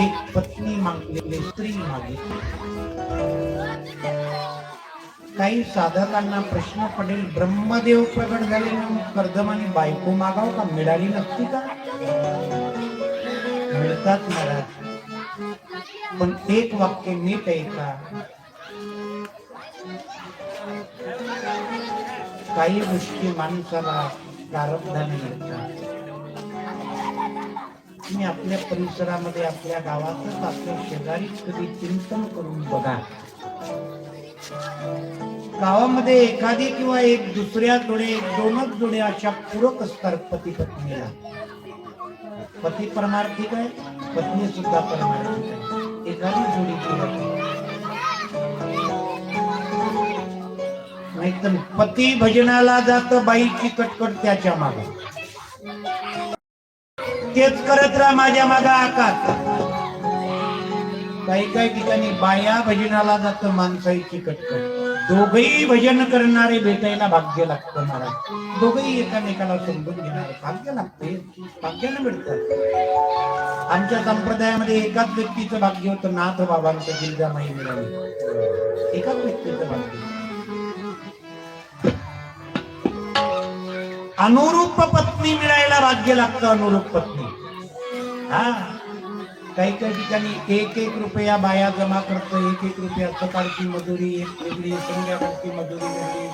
एक पत्नी मागितली, स्त्री मागितली. काही साधकांना प्रश्न पडेल, ब्रह्मदेव प्रगट झाले म्हणून कर्दमाने बायको मागाव का? मिळाली नसती का? मिळतात महाराज, पण एक वाक्य नीट ऐका. काही गोष्टी माणसाला प्रारब्धाने मिळतात. तुम्ही आपल्या परिसरामध्ये, आपल्या गावातच, आपल्या शेजारी कधी चिंतन करून बघा. गावामध्ये एखादी किंवा एक दुसऱ्या जोडे, एक दोनच जोडे अशा पूरक असतात पती पत्नीला. पती परमार्थिक आहे, पत्नी सुद्धा परमार्थिक आहे. एखादी जोडी पूरक नाही म्हणतात पती भजनाला जात बाईची कटकट त्याच्या माग, तेच करत राहा माझ्या मागा आकात. काही काही ठिकाणी बाया भजनाला जात माणसाईची कटकट. दोघही भजन करणारे भेटायला भाग्य लागतं महाराज. दोघही एकामेकाला समजून घेणारे भाग्य लागते, भाग्यानं मिळतात. आमच्या संप्रदायामध्ये एकाच व्यक्तीचं भाग्य होतं, नाथ बाबांचं जिल्जामाई मिळाली. एकाच व्यक्तीचं भाग्य. अनुरूप पत्नी मिळायला भाग्य लागतं, अनुरूप पत्नी. हा, काही काही ठिकाणी 1-1 रुपया बाया जमा करतो, 1-1 रुपया सकाळची मजुरी, एक वेगळी संध्याकाळची मजुरी वेगळी.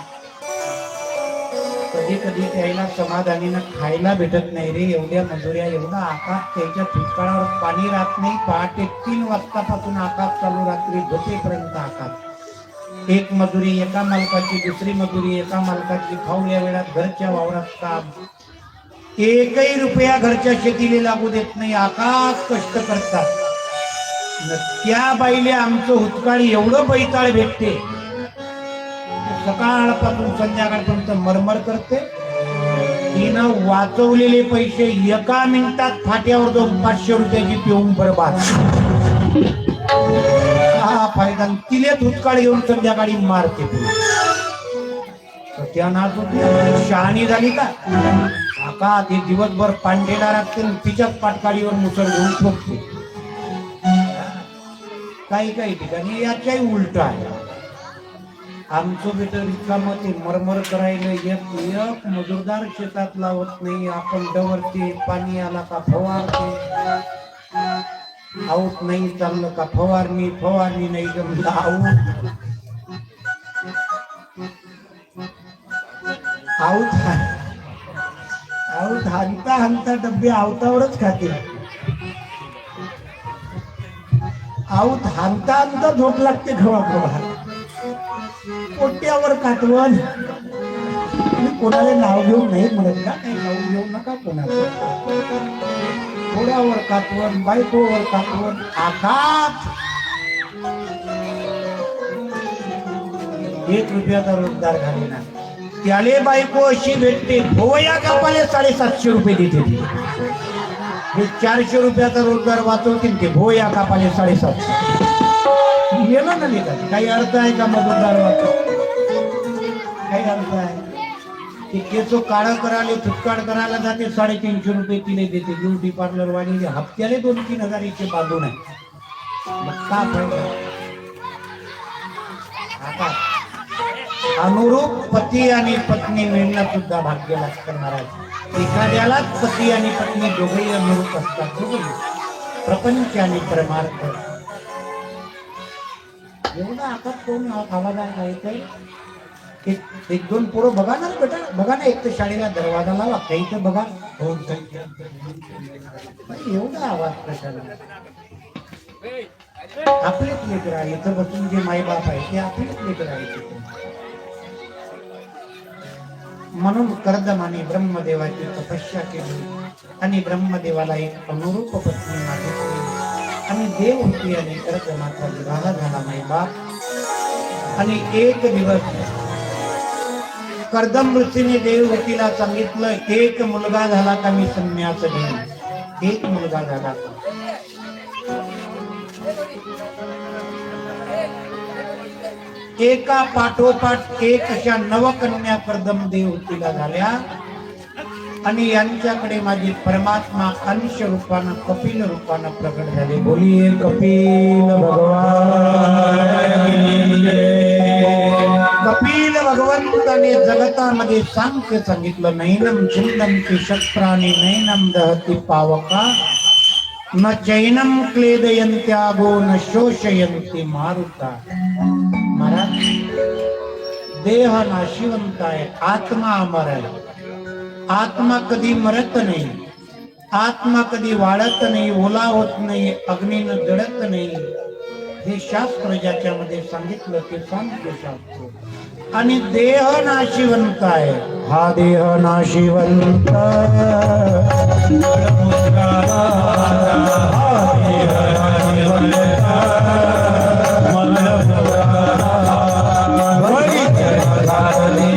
कधी कधी त्याला समाधानीनं खायला भेटत नाही रे. एवढ्या मजुऱ्या, एवढा आकाश, त्याच्या ठिकाणावर पाणी राहत नाही. पहाटे 3 वाजतापासून आकाश चालू, रात्री झोपेपर्यंत आकाश. एक मजुरी एका मालकाची, दुसरी मजुरी एका मालकाची. फावल्या वेळात घरच्या वावरात काम. 1ही रुपया घरच्या शेतीला लागू देत नाही, आकाश कष्ट करतात. त्या बाईले आमचं हुतकाळी एवढं बैताळ भेटते, सकाळपासून संध्याकाळपर्यंत मरमर करते. तिनं वाचवलेले पैसे एका मिनिटात फाट्यावर जाऊन 500 रुपयाची पिऊन बरबाद. हा फायदा. तिलेच हुतकाळ येऊन संध्याकाळी मारते. त्या नाच शहाणी झाली का का ते दिवसभर पांढेला राखते, तिच्याच पाटकाळीवर मुसळ घेऊन ठोकते. काही काही ठिकाणी याच्याही उलट आहे. आमचं बेटर रिकामं ते मरमर करायला एक मजूरदार शेतात लावत नाही. आपण डवरते, पाणी आला का फवारते, आऊट नाही चाललं का फवारणी, फवारणी नाही जमलं आऊट. आऊट हानता हानता डब्बे आवतावरच खाते. आऊट हानता हानता झोप लागते खवा खवा. पोट्यावर काटवण. कोणाला नाव घेऊन नाही म्हणत का, काही नाव घेऊ नका कोणाला. पोट्यावर काटवण, बायकोवर काटवण, आकाश. 1 रुपयाचा रोजगार घालेना. त्याले बायको अशी भेटते, भोवया कापाले 750 रुपये देते. हे 400 रुपयाचा रोजगार वाचवतील ते, भोवया कापाले 750. गेलं ना निघाल. काही अर्थ आहे का मजूरदार वाचव? काही अर्थ आहे? ते केसो काळा करायला, फुटकाळ करायला जाते, 350 रुपये तिने देते. ब्युटी पार्लर वाली हप्त्याले 2-3 हजार इथे बांधून आहे. मग का फायदा? आता अनुरूप पती आणि पत्नी मिळणं सुद्धा भाग्य लागतं महाराज. एखाद्यालाच पती आणि पत्नी दोघेही अनुरूप असतात. दोघेही प्रपंच आणि परमार्थ. एवढा आकाश कोण आवाज आहे? 1-2 पोरं बघा ना बेटा, बघा ना. एक तर शाळेला दरवाजा लावा, काही तर बघा. एवढा आवाज कशाला? आपलेच लेकर आहे. इथं बसून जे माई बाप आहे ते आपलेच लेकर आहे. म्हणून कर्दमाने ब्रह्मदेवाची तपस्या केली आणि ब्रह्मदेवाला एक अनुरूप पत्नी मागितली आणि देव होती आणि कर्दमाचा विवाह झाला माई बाप. आणि एक दिवस कर्दम ऋषीने देवहूतीला सांगितलं, 1 मुलगा झाला का मी संन्यास घेईन. 1 मुलगा झाला का. एका पाठोपाठ एक अशा 9 कन्या कर्दम देवहूतीला झाल्या. आणि यांच्याकडे माझे परमात्मा अंश रूपानं, कपिल रूपानं प्रकट झाले. बोलिये कपिल भगवान. कपिल भगवंताने जगतामध्ये सांख्य सांगितलं. नैनम छिंदन्ति शस्त्राणि नैनम दहति पावका न चैनम क्लेदयन्त्यागो न शोषयन्ति मारुता. महाराज, देह नाशिवंत आहे, आत्मा अमर आहे. आत्मा कधी मरत नाही, आत्मा कधी वाढत नाही, ओला होत नाही, अग्नीनं जळत नाही. हे शास्त्र ज्याच्यामध्ये सांगितलं ते सांख्य शास्त्र. आणि देह नाशिवंत आहे. हा देह नाशिवंत, हा देह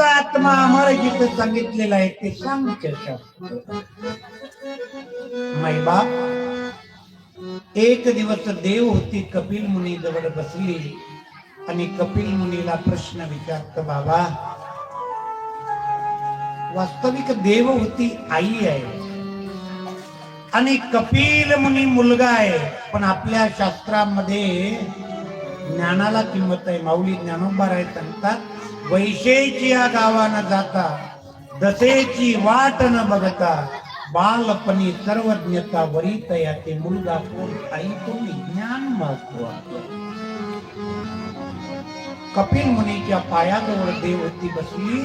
आत्मा अमर जिथे सांगितलेलं आहे ते सांगते माई बाप. एक दिवस देव होती कपिल मुनी जवळ बसली आणि कपिल मुनीला प्रश्न विचारत, बाबा वास्तविक देव होती आई आहे आणि कपिल मुनी मुलगा आहे, पण आपल्या शास्त्रामध्ये ज्ञानाला किंमत आहे. माऊली ज्ञानोबा राय सांगतात, वैशेची या गावानं जाता दसेची वाट न बघता बालपणी सर्वज्ञता वरीत याते मुलगा कोण आई कोण ज्ञान महत्वाचं. कपिल मुनीच्या पायाजवळ देवहूती बसली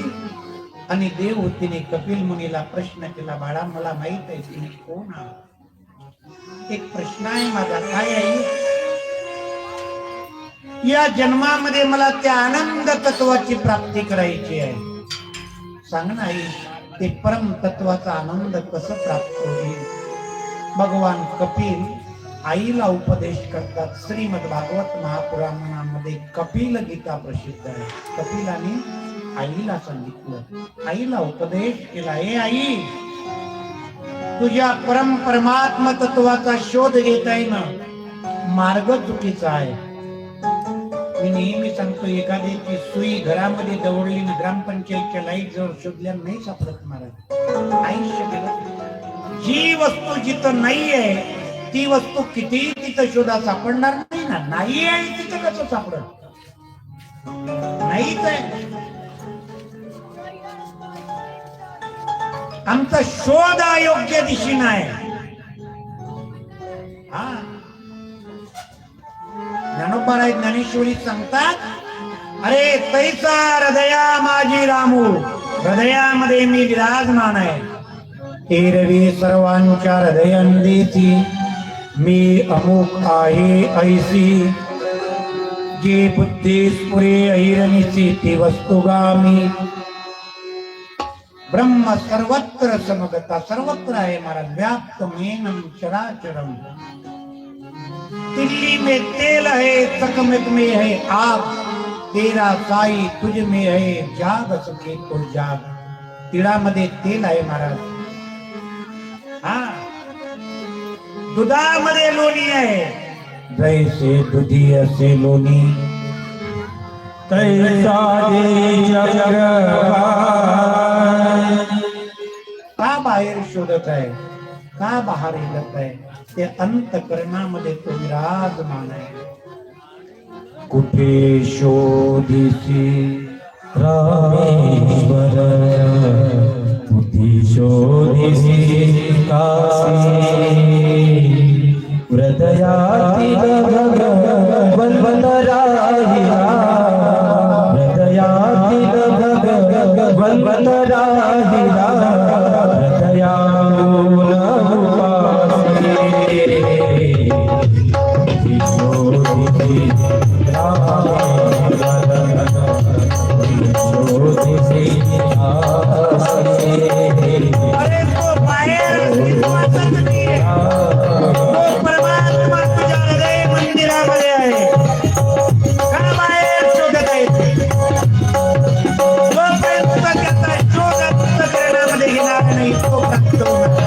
आणि देवहूतीने कपिल मुनीला प्रश्न केला, बाळा मला माहित आहे तुम्ही कोण आहात. एक प्रश्न आहे माझा, काय आहे? या जन्मामध्ये मला त्या आनंद तत्वाची प्राप्ती करायची आहे. सांग ना आई, ते परम तत्वाचा आनंद कसं प्राप्त होईल? भगवान कपिल आईला उपदेश करतात. श्रीमद भागवत महापुराणामध्ये कपिल गीता प्रसिद्ध आहे. कपिलाने आईला सांगितलं, आईला उपदेश केला, हे आई तुझ्या परमात्मा तत्वाचा शोध घेता ना, मार्ग चुकीचा आहे. मी नेहमी सांगतो, एखाद्याची सुई घरामध्ये दवडली ना, ग्रामपंचायतच्या लाईट जवळ शोधल्या नाही सापडत महाराज. आयुष्य गेलं. जी वस्तू जिथं नाही आहे ती वस्तू किती तिथं शोधा सापडणार नाही ना. नाही आहे तिथं कसं सापडत? नाहीच आहे. आमचा शोध अयोग्य दिशेनं आहे. हा, ज्ञानोबा ज्ञानेश्वरी सांगतात, अरे तैसा हृदया माझी रामू, हृदयामध्ये मी विराजमान आहे. एरवी सर्वांच्या हृदयांदेची मी अमुक आहे ऐसी, जी बुद्धी स्फुरे ऐरनिसी ती वस्तुगामी. ब्रह्म सर्वत्र समगता, सर्वत्र आहे महाराज, व्याप्त मेनम चराचरम. दिल्ली में तेल है, चकमक में है आग, तेरा साई तुझ में है, जाग सके तो जाग. तिळामध्ये तेल आहे महाराज. हा, दुधामध्ये लोणी आहे. जैसे दुधी असे लोणी, तैसा का बाहेर शोधत आहे, का बाहेर येत आहे? ते अंतकरणामध्ये तो विराजमान आहे. कुठे शोधिसी रामेश्वर, कुठे शोधिसी काशी, हृदयातील भगवंत राहिला, हृदयातील भगवंत राहिला, हृदयाहून अरे तो बाहेर अस्तित्वाचा नाही आहे. तो परमात्मा तुझ्या हृदय मंदिरामध्ये आहे. का बाहेर शोधत आहे? जोपर्यंत त्याचा शोध अंतःकरणामध्ये घेणार नाही तो प्राप्त होणार.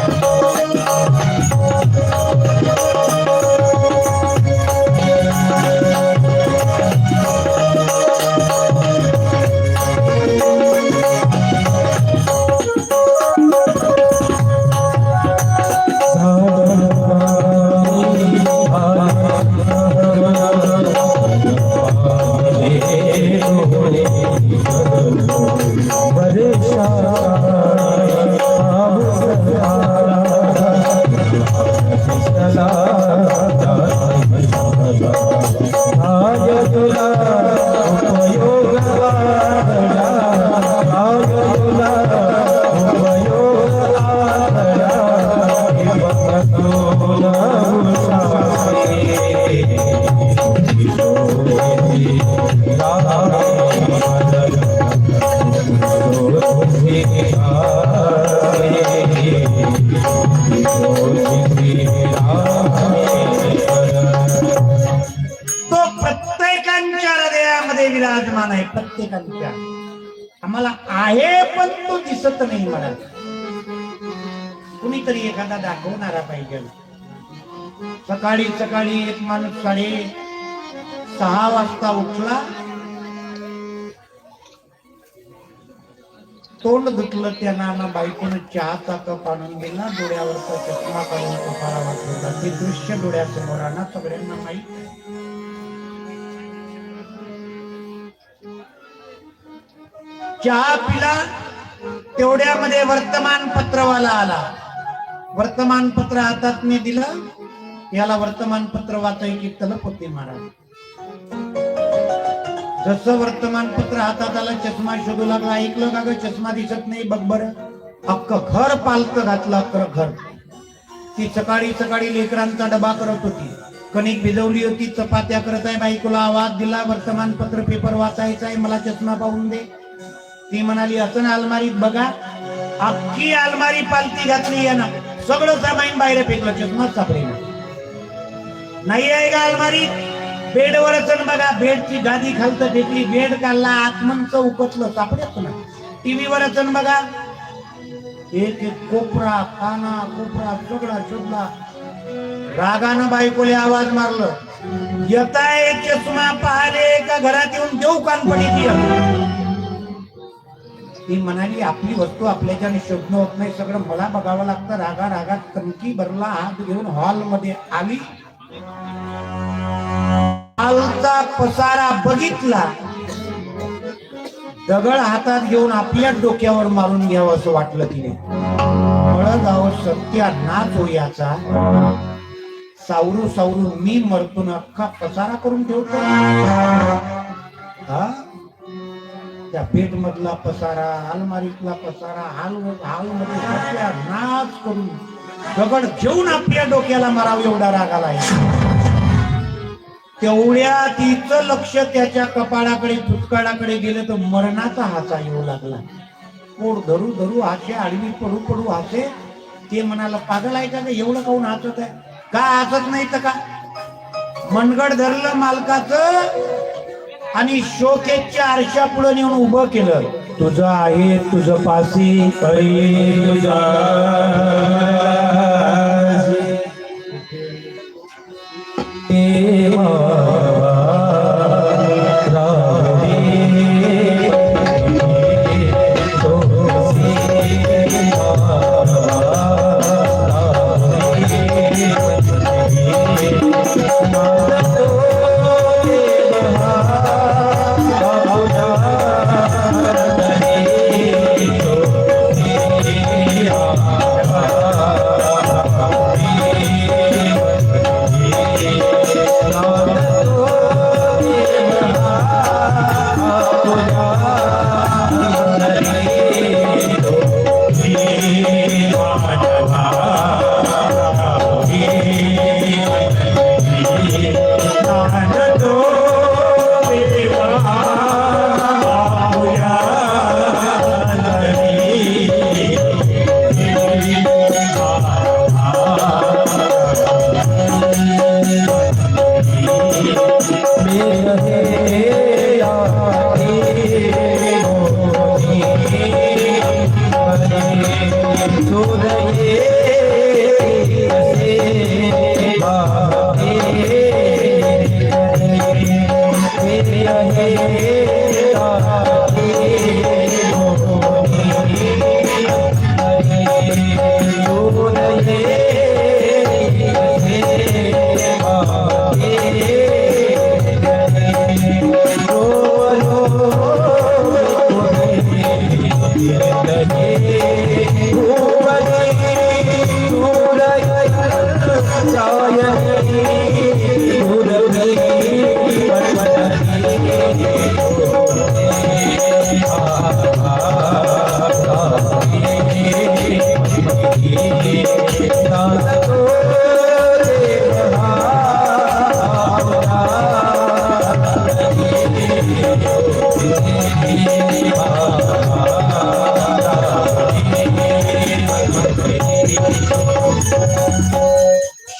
प्रत्येकांच्या हृदयामध्ये विराजमान आहे. प्रत्येकांच्या आम्हाला आहे पण तो दिसत नाही. मला कुणीतरी एखादा दाखवणारा पाहिजे. सकाळी सकाळी एक माणूस 6:30 वाजता उठला, तोंड धुतलं, त्यांना बायकोनं चहाचा कप आणून दिला, डोळ्यावरचा चष्मा काढून कपाळा वाचवला. ते दृश्य डोळ्यासमोर आणा, सगळ्यांना माहित. चहा पिला, तेवढ्यामध्ये वर्तमानपत्रवाला आला. वर्तमानपत्र हातात मी दिलं, याला वर्तमानपत्र वाचायची तलप होती महाराज. जसं वर्तमानपत्र हातात आलं, चष्मा शोधू लागला. ऐकलं का ग, चष्मा दिसत नाही, बघ बरं. अख्खं घर पालत घातलं, अख्खं घर. ती सकाळी सकाळी लेकरांचा डबा करत होती, कणिक भिजवली होती, चपात्या करत आहे. बायकोला आवाज दिला, वर्तमानपत्र पेपर वाचायचा आहे, मला चष्मा पाहून दे. ती म्हणाली, असं ना अलमारीत बघा. अख्खी अलमारी पालती घातली आहे ना, सगळं सामान बाहेर फेकलं, चष्माच सापडेना. नाही आहे का अलमारीत? बेडवरच बघा, बेडची गादी खालत फेकली, बेड काढला, आतमनच उकतलं, सापडत ना. टीव्हीवरच बघा, एक एक कोपरा, काना कोपरा सगळा शोधला. रागानं बायकोले आवाज मारलं, येताय चष्मा पाहिले का घरात येऊन देऊ कानपडी? ती म्हणाली, आपली वस्तू आपल्याच्याने शोधणं होत नाही, सगळं मला बघावं लागतं. रागा रागात कणकी भरला, हात घेऊन हॉल मध्ये आली. हॉलचा पसारा बघितला, दगड हातात घेऊन आपल्या डोक्यावर मारून घ्यावं असं वाटलं तिने. मळ जावं, सत्यानाश हो याचा. सावरू सावरू मी मरतो ना, अख्खा पसारा करून ठेवतो. हा, त्या पेट मधला पसारा, अलमारीतला पसारा, हालमध्ये सत्यानाश करून दगड घेऊन आपल्या डोक्याला मारावं एवढा राग आलाय. तेवढ्या तिचं लक्ष त्याच्या कपाळाकडे, फुटकाळाकडे गेलं तर मरणाचा हाचा येऊ लागला. पोट धरू धरू हासे, आडवी पडू पडू हासे. ते म्हणाला, पागल आहे का, एवढं काऊन हसत आहे? का हसत नाही तर का? मनगड धरलं मालकाचं आणि शोकेच्या आरशा पुढे नेऊन उभं केलं. तुझं आहे तुझं पासी, तुझा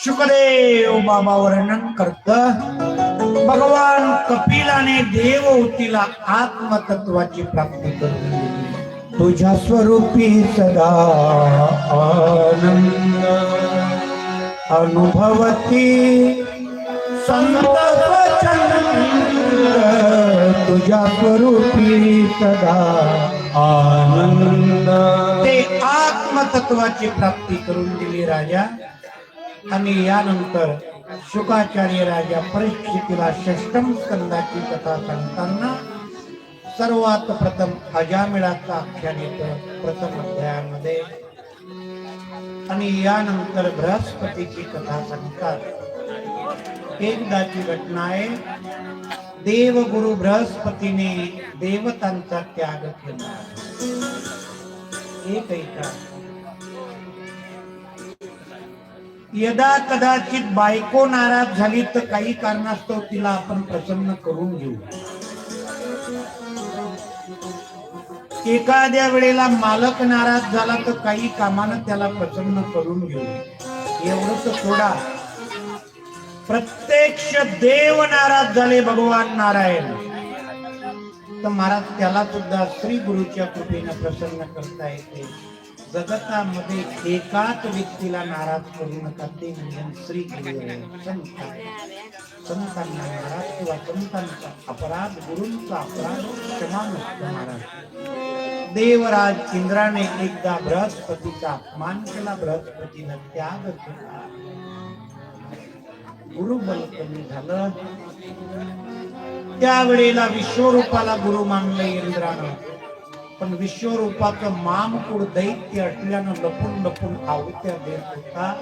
शुकदेव बाबा वर्णन करत, भगवान कपिलाने देवहूतीला आत्मतत्वाची प्राप्ती करून दिली. तुझ्या स्वरूपी सदा आनंद अनुभवती संत स्वच्छंद, तुझ्या स्वरूपी सदा आनंद. ते आत्मतत्वाची प्राप्ती करून दिली राजा. आणि यानंतर शुकाचार्य राजा परीक्षितीला षष्टम स्कंदाची कथा सांगताना सर्वात प्रथम अजामिळाचं आख्यान येतं प्रथम अध्यायामध्ये. आणि यानंतर बृहस्पतीची कथा सांगतात. एकदाची घटना आहे. देवगुरु बृहस्पतीने देवतांचा त्याग केला. एक ऐका, यदा कदाचित बायको नाराज झाली तर काही कारणास्तव तिला आपण प्रसन्न करून घेऊ. एखाद्या वेळेला मालक नाराज झाला तर काही कामानं त्याला प्रसन्न करून घेऊ. एवढंच सोडा, प्रत्यक्ष देव नाराज झाले भगवान नारायण तर महाराज त्याला सुद्धा श्री गुरुच्या कृपेने प्रसन्न करता येते. जगतामध्ये एकाच व्यक्तीला नाराज करू नका, ते म्हणजे श्री गुरु संत. संतांना नाराज किंवा संतांचा अपराध, गुरूंचा अपराध क्षमा नसतो महाराज. देवराज इंद्राने एकदा बृहस्पतीचा अपमान केला. बृहस्पतीनं त्याग केला. गुरुबल कमी झालं. त्यावेळेला विश्वरूपाला गुरु मानलं इंद्रानं. पण विश्वरूपाचं मामकूळ दैत्य असल्यानं लपून लपून आहुत्या देत होता.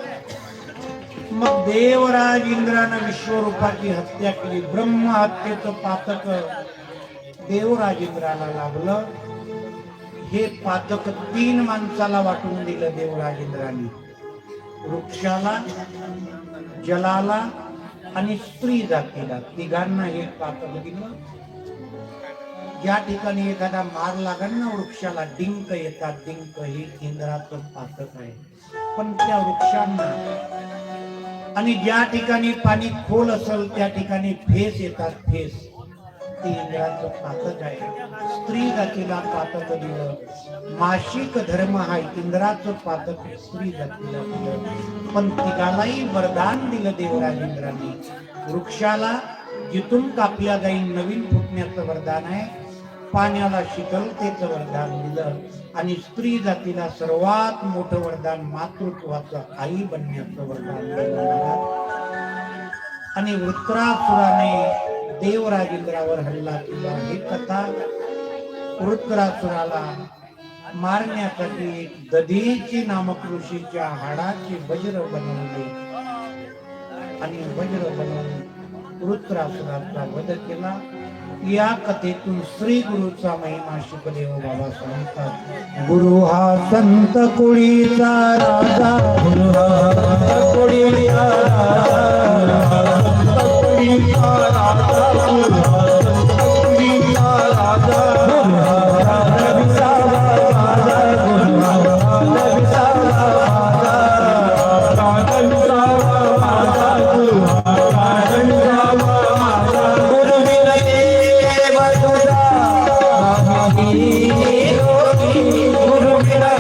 मग देवराज इंद्रानं विश्वरूपाची हत्या केली. ब्रह्म हत्येचं पातक देवराज इंद्राला लाभलं. हे पातक 3 माणसाला वाटून दिलं देवराज इंद्राने. वृक्षाला, जलाला आणि स्त्री जातीला, तिघांना हे पातक दिलं. ज्या ठिकाणी एखादा मार लागल ना वृक्षाला, डिंक येतात. डिंक हे इंद्राचं पातक आहे. पण त्या वृक्षांना, आणि ज्या ठिकाणी पाणी खोल असेल त्या ठिकाणी फेस येतात. फेस ते इंद्राचं पातक आहे. स्त्री जातीला पातक दिलं. मासिक धर्म हा इंद्राचं पातक स्त्री जातीला दिलं. पण तिघालाही वरदान दिलं देवराज इंद्राने. वृक्षाला जिथून कापल्या जाईल नवीन फुटण्याचं वरदान आहे. पाण्याला शीतलतेचं वरदान दिलं. आणि स्त्री जातीला सर्वात मोठं वरदान मातृत्वाचं, आई बनण्याचं वरदान दिलं. आणि वृत्रासुराने देवराज इंद्रावर हल्ला केला. ही कथा वृत्रासुराला मारण्यासाठी एक दधीची नामक ऋषीच्या हाडाची वज्र बनवले आणि वज्र बनवून वृत्रासुराचा वध केला. या कथेतून श्री गुरुचा महिमा शुकदेव बाबा सांगतात. गुरु हा संत कोळीचा राजा, गुरु हा संत कोळीचा राजा, संत कोळीचा राजा, गुरु हा संत कोळीचा राजा, गुरु हा राजा विसावा राजा, गुरु हा राजा विसावा राजा, राजा विसावा राजा, गुरु हा राजा विसावा राजा. गुरु विनय गुरु मेरा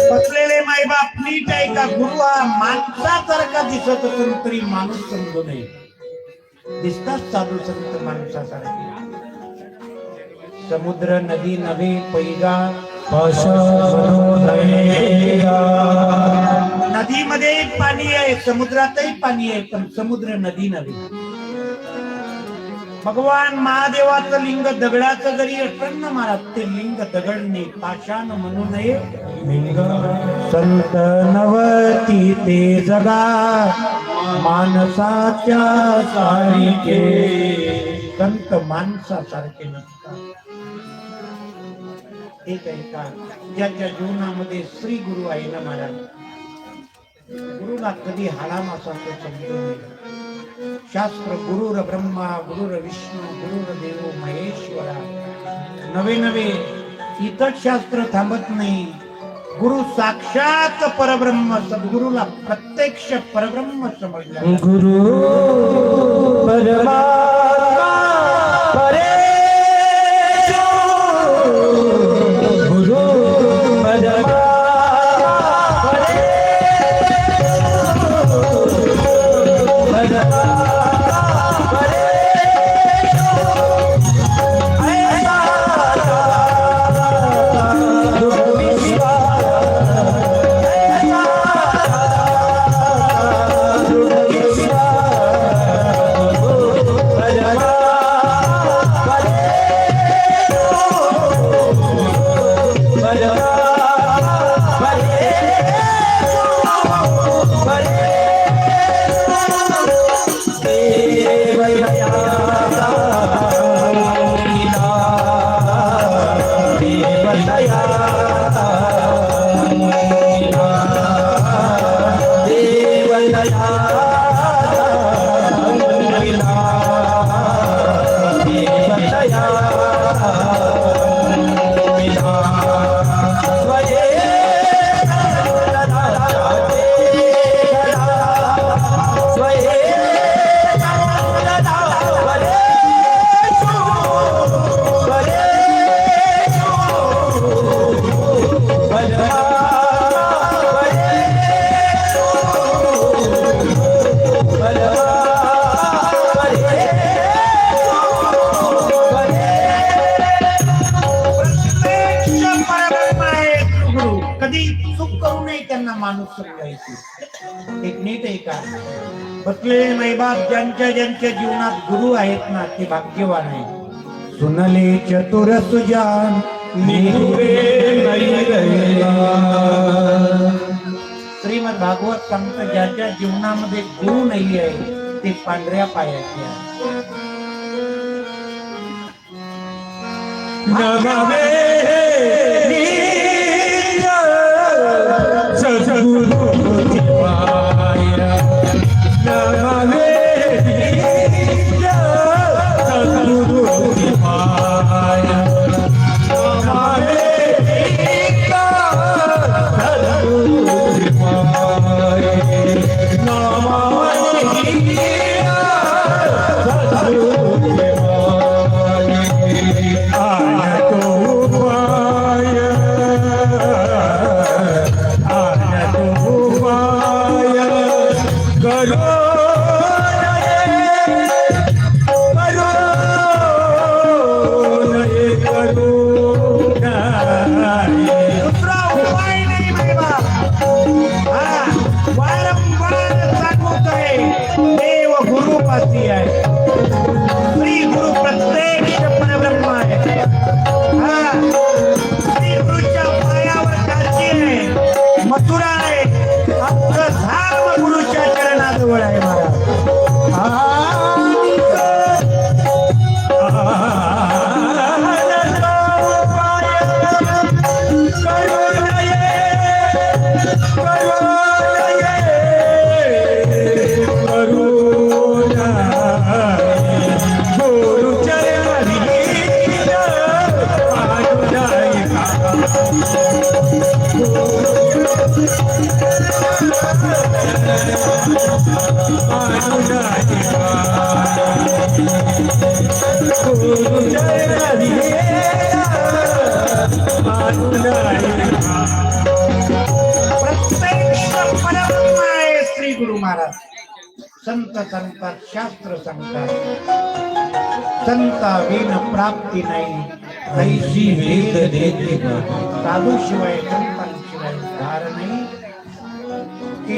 बसलेले मायबाप नीट आहे का? गुरु हा माणसासारखा दिसत असून तरी माणूस समजू नये. दिसतात साधू संत माणसासारखे. समुद्र नदी नव्हे पैगा, नदीमध्ये पाणी आहे, समुद्रातही पाणी आहे, पण समुद्र नदी नव्हे. भगवान महादेवाचं लिंग दगडाचं जरी असलं ना महाराज, ते लिंग दगडने पाषाण म्हणू नये. संत नवती ते जगा माणसाच्या सारखे, संत माणसासारखे नसतात. एक ऐका, ज्याच्या जीवनामध्ये श्री गुरु आहे ना महाराज, गुरुला कधी हाडामासाचं समजून नये. शास्त्र गुरुर ब्रह्मा गुरुर विष्णू गुरुर देव महेश्वरा. नवे नवे इतर शास्त्र थांबत नाही. गुरु साक्षात परब्रह्म, सद्गुरूला प्रत्यक्ष परब्रह्म समजला. गुरु परमात्मा परेशो, गुरु परमात्मा कधी चूक करू नये त्यांना माणूस समजायची. एक नीट आहे का बसलेले मैबाप ज्यांच्या ज्यांच्या जीवनात गुरु आहेत ना ते भाग्यवान आहे. सुनले चतुर सुजान श्रीमद भागवत सांगतं ज्याच्या जीवनामध्ये गुरु नाही आहे ते पांढऱ्या पायाचे आहे. श्री गुरु प्रत्यक्ष परब्रह्म आहे. श्री गुरुच्या पायावर काशी आहे, मथुरा आहे, अख्खं धाम गुरुच्या चरणाजवळ आहे महाराज. श्री गुरु महाराज संत सांगतात, शास्त्र सांगतात, संता विन प्राप्ती नाही, ऐशी वेद देते साधू शिवाय संतांशिवाय उद्धार नाही.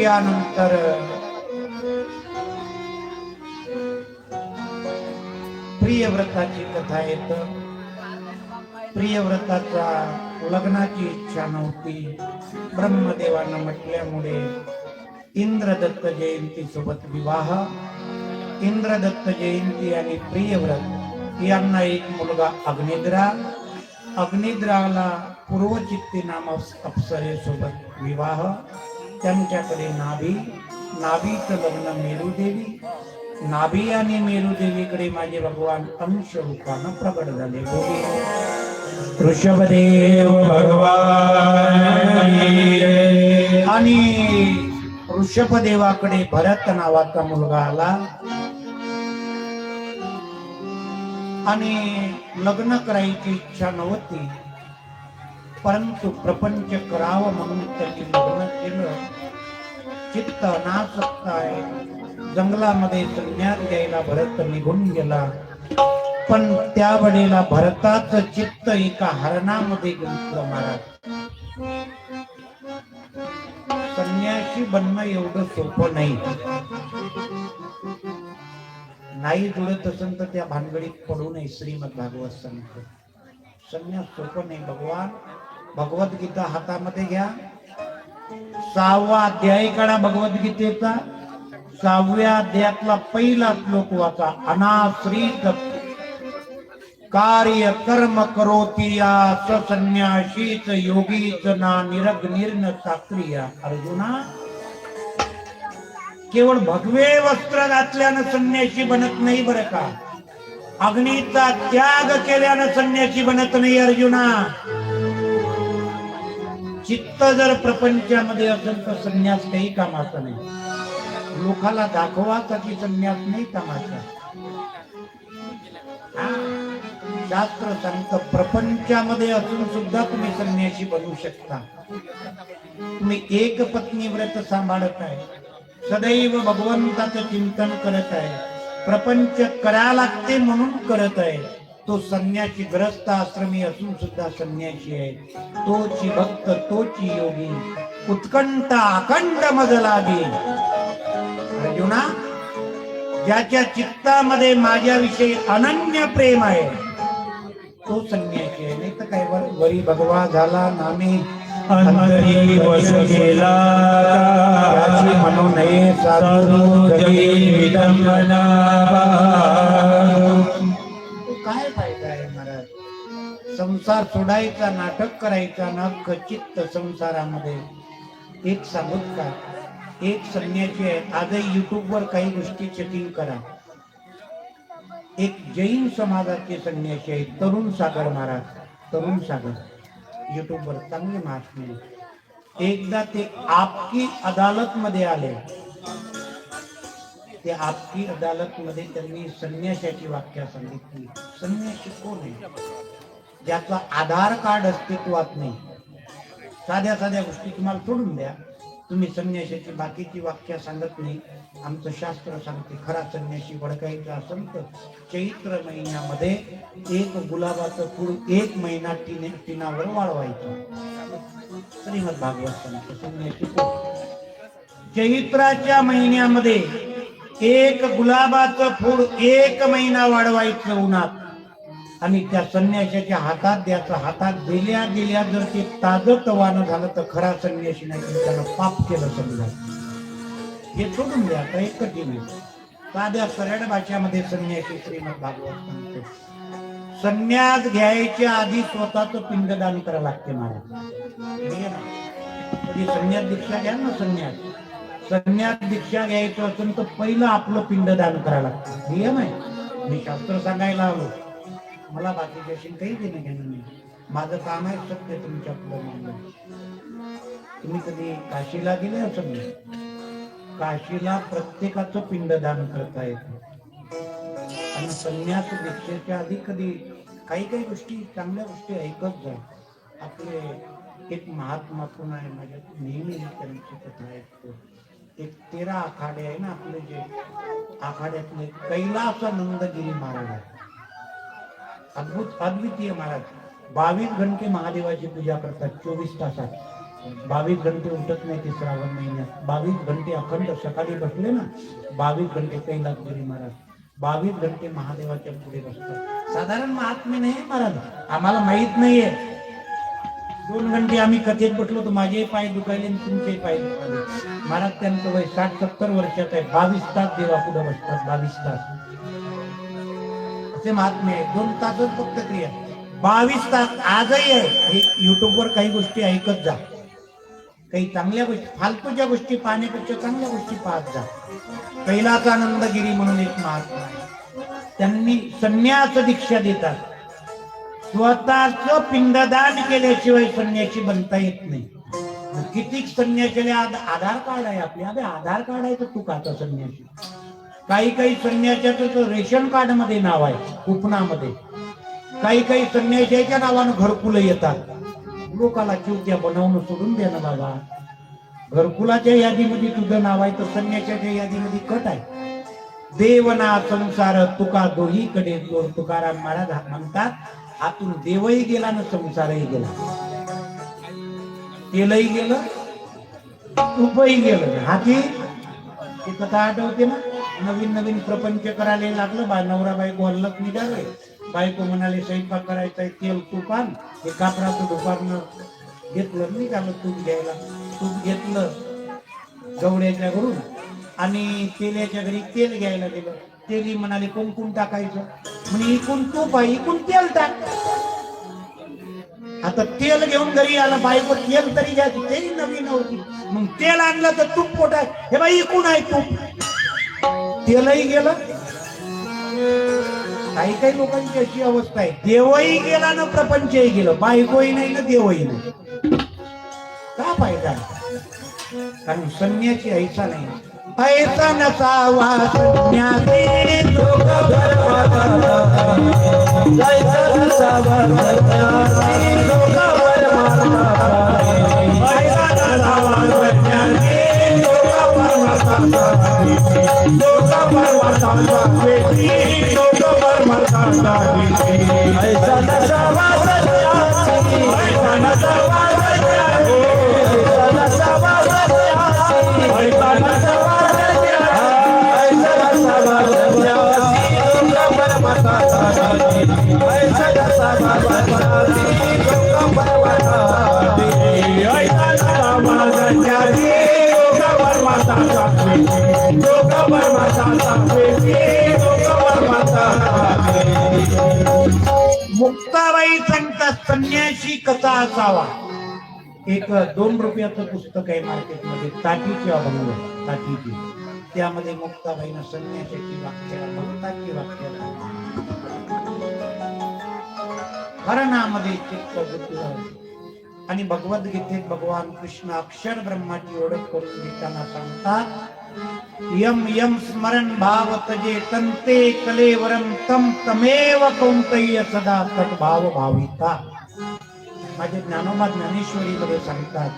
यानंतर प्रियव्रताची कथा येत. प्रियव्रताचा लग्नाची इच्छा नव्हती. ब्रह्मदेवानं म्हटल्यामुळे इंद्रदत्त जयंती सोबत विवाह. इंद्रदत्त जयंती आणि प्रियव्रत यांना एक मुलगा अग्निद्रा. अग्निद्राला पूर्वचित्ती नामक अप्सरेसोबत विवाह. त्यांच्याकडे नाभी नाभीचं लग्न मेरुदेवी, नाभी आणि मेरुदेवीकडे माझे भगवान अंश रूपानं प्रगट झाले. बोले ऋषभदेव भगवान की जय. आणि ऋषभदेवाकडे भरत नावाचा मुलगा आला आणि लग्न करायची इच्छा नव्हती, परंतु प्रपंच करावं म्हणून त्यांनी लग्न केलं. चित्त अनासक्त आहे. जंगलामध्ये संन्यास घ्यायला भरत निघून गेला, पण त्यावेळेला भरताचं चित्त एका हरणामध्ये गुंतलं. महाराज, संन्यासी बनणं एवढं सोपं नाही. नाही जुळत असेल तर त्या भानगडीत पडू नये. श्रीमद भागवत सांगतो संन्यास सोपं नाही. भगवद्गीता हातामध्ये घ्या. 6वा अध्याय काढा भगवद्गीतेचा. 6व्या अध्यायातला पहिला श्लोक वाचा. अनाश्रित कार्य कर्म करोति या स संन्यासीच योगीच ना निरग निर्न चाक्रिया. अर्जुना, केवळ भगवे वस्त्र घातल्यानं संन्यासी बनत नाही बरं का. अग्नीचा त्याग केल्यानं संन्यासी बनत नाही अर्जुना. चित्त जर प्रपंचामध्ये असेल तर संन्यास काही कामाचा नाही. लोकाला दाखवासाठी संन्यास नाही कामाचा. शास्त्र सांगतं प्रपंचामध्ये असून सुद्धा तुम्ही संन्यासी बनू शकता. तुम्ही एक पत्नी व्रत सांभाळत आहे, सदैव भगवंताचं चिंतन करत आहे, प्रपंच करा लागते म्हणून करत आहे, तो संन्यासी ग्रस्त आश्रमी असून सुद्धा संन्यासी आहे. तोची भक्त तोची योगी, उत्कंठ अखंड मज लागे. अर्जुना, ज्याच्या चित्तामध्ये माझ्याविषयी अनन्य प्रेम आहे तो संन्यासी आहे. नाही तर काय वरी भगवा झाला नामे अंतरी वश गेला, म्हणू नये साधू जगी विडंबना. काय फायदा आहे महाराज? संसार सोडायचा, नाटक करायचा ना खचित संसारामध्ये. एक सांगूत का, एक संन्यासी आहे. आजही युट्यूबवर काही गोष्टी चेकिंग करा. एक जैन समाजाचे संन्यासी आहे, तरुण सागर महाराज. तरुण सागर युट्यूबवर चांगले महात्मे. एकदा ते आपकी अदालत मध्ये आले. ते आपकी अदालत मध्ये त्यांनी संन्यासाची व्याख्या सांगितली. संन्यासी कोण आहे? ज्याचा आधार कार्ड अस्तित्वात नाही. साध्या साध्या गोष्टी तुम्हाला सोडून द्या, तुम्ही संन्यासाची बाकीची व्याख्या सांगत नाही. आमचं शास्त्र सांगते खरा संन्यासी ओळखायचा असेल तर चैत्र महिन्यामध्ये एक गुलाबाचं फूल 1 महिना टिनावर वाळवायचं. श्रीमद भागवत सांगते संन्यासी चैत्राच्या महिन्यामध्ये एक गुलाबाचं फूल 1 महिना वाढवायचं उन्हात आणि त्या संन्यासाच्या हातात द्यायचं. हातात दिल्या दिल्या जर ते ताजं तवानं झालं तर खरा संन्यासी नाही, त्यानं पाप केलं समजा. हे सोडून द्या. आता एक कठीण आहे. साध्या सरळ भाषेमध्ये संन्यासी श्रीमद भागवत सांगतो संन्यास घ्यायच्या आधी स्वतःच पिंडदान करावं लागते महाराज. कधी संन्यास दीक्षा घ्या ना, संन्यास दीक्षा घ्यायचं असेल तर पहिलं आपलं पिंडदान करावं लागतं. नियम आहे. मी शास्त्र सांगायला आलो, मला बाकीच्याशी काही देणं घेणं नाही. माझं काम आहे सत्य तुमच्या पुढे मांडणं. तुम्ही कधी काशीला गेले असं नाही? काशीला प्रत्येकाचं पिंडदान करता येतं. आणि संन्यास दीक्षेच्या आधी कधी काही काही गोष्टी, चांगल्या गोष्टी ऐकत जा. आपले एक महात्मा कोण आहे, माझ्या नेहमी त्यांची कथा ऐकतो. एक 13 आखाडे आहे ना आपले, जे आखाड्यातले कैलासानंदगिरी महाराज आहे. अद्भुत अद्वितीय महाराज. 22 घंटे महादेवाची पूजा करतात 24 तासात. 22 घंटे उठत नाही ते श्रावण महिन्यात. 22 घंटे अखंड सकाळी बसले ना, 22 घंटे कैलासगिरी महाराज 22 घंटे महादेवाच्या पुढे बसतात. साधारण महात्मे नाही महाराज, आम्हाला माहित नाहीये. 2 घंटे आम्ही कथेत बसलो तर माझे पाय दुखायले आणि तुमचे पाय दुखायले. महाराज त्यांचं वय 60-70 वर्षात आहे. 22 तास देवा पुढे बसतात. 22 तास असे महात्मे आहे. 2 तासच फक्त क्रिया, 22 तास आजही आहे. युट्यूबवर काही गोष्टी ऐकत जा. काही चांगल्या गोष्टी, फालतूच्या गोष्टी पाहण्यापेक्षा चांगल्या गोष्टी पाहत जा. कैलास आनंदगिरी म्हणून एक महात्मा आहे, त्यांनी संन्यास दीक्षा देतात. स्वतःच पिंडदान केल्याशिवाय संन्यासी बनता येत नाही. किती संन्यासीले आधार कार्ड आहे आपले, अबे आधार कार्ड आहे तर तू काचा संन्यासी. काही काही संन्यासाचं रेशन कार्ड मध्ये नाव आहे, कुपनामध्ये. काही काही संन्यासाच्या नावानं घरकुलं येतात. लोकाला चिवट्या बनवणं सोडून द्या ना बाबा. घरकुलाच्या यादीमध्ये तुझं नाव आहे तर संन्यासाच्या यादीमध्ये कट आहे. देवना संसार तुका दोही कडे जोर, तुकाराम महाराज म्हणतात. आतून देवही गेला ना संसारही गेला, तेलही गेलं, तूपही गेलं. हाती ती कथा आठवते ना, नवीन नवीन प्रपंच करायला लागलं. नवरा बायको हल्लत निघाले. बायको म्हणाले स्वयंपाक करायचा आहे, तेल तूप आण. हे कापराचं दुपारनं घेतलं, निघालं तूप घ्यायला. तूप घेतलं गवड्याच्या घरून आणि तेल्याच्या घरी तेल घ्यायला गेलं. तेली म्हणाले कोण टाकायचं, म्हणजे इकून तूप आहे, इकून तेल टाक. आता तेल घेऊन घरी आला, बायको तेल तरी घ्यायची, तेही नवीन होती. मग तेल आणलं तर तूप पोटाय, हे बाई इकून आहे तूप. तेलही गेलं. काही काही लोकांची अशी अवस्था आहे, देवही गेला ना प्रपंचही गेलं, बायकोही नाही ना देवही नाही. का फायदा? कारण संन्यासी ऐसा नाही, ऐसा नसावा संन्यासी. मुक्ताबाई सांगतात संन्यासी कसा असावा. एक 2 रुपयाचं पुस्तक आहे मार्केटमध्ये, ताटीची अभंग, ताटीची. त्यामध्ये मुक्ताबाईनं संन्यासाची व्याख्या, भक्ताची व्याख्या, हरणामध्ये चित्त आणि भगवद्गीतेत भगवान कृष्ण अक्षर ब्रह्माची ओळख करून देताना सांगतात, यम यम स्मरण भाव तजे तंते कलेवरम तम तमेव कौंतय सदा तद्भाव भाविता. माझे ज्ञानोबा ज्ञानेश्वरी मध्ये सांगतात,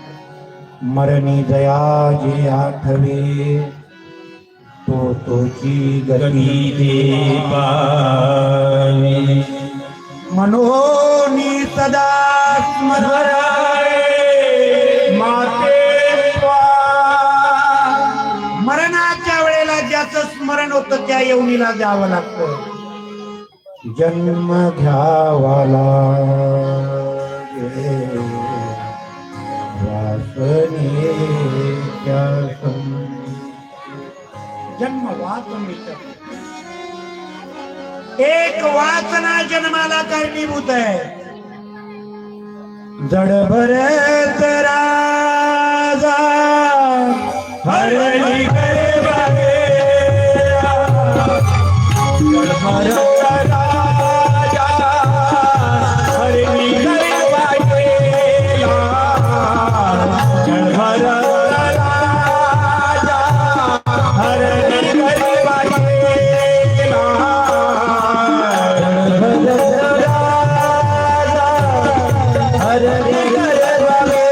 मरणी दया जे आठवे तो तोची गती दे पावे. मनोनी सदा स्मराय माते. मरणाच्या वेळेला ज्याचं स्मरण होतं त्या येवनीला जावं लागतं. जन्म घ्यावाला जन्म वासनेच्या, एक वासना जन्माला कारणीभूत आहे. जडभरत राजा हरणी करे बागेला, जडभरत राजा हरणी करे बागेला, जडभरत राजा हरणी करे बागेला, जडभरत राजा हरणी करे बागेला,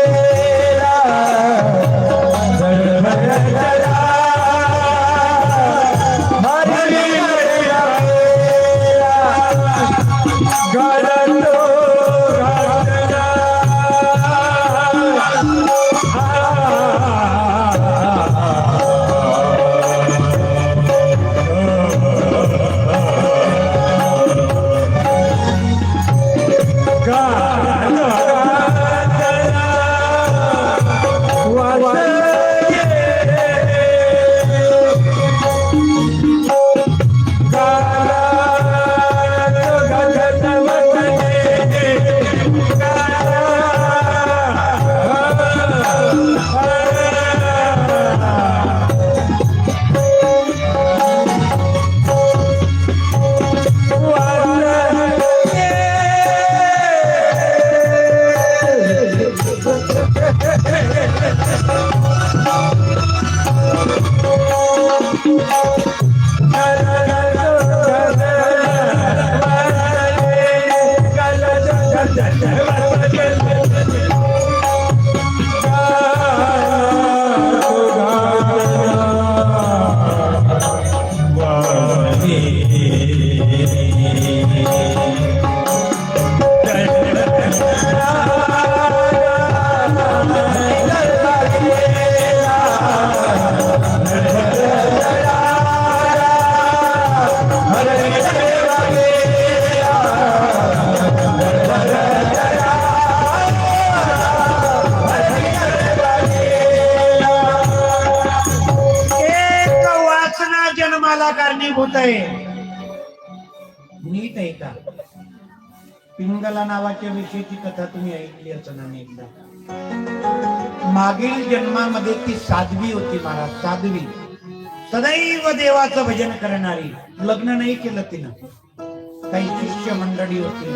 एक वासना जन्माला कारणीभूत आहे. नीट ऐका. पिंगला नावाच्या विषयीची कथा तुम्ही ऐकली असं अनेकदा. मागील जन्मामध्ये ती साध्वी होती महाराज. साध्वी सदैव देवाचं भजन करणारी. लग्न नाही केलं तिनं. काही शिष्य मंडळी होती.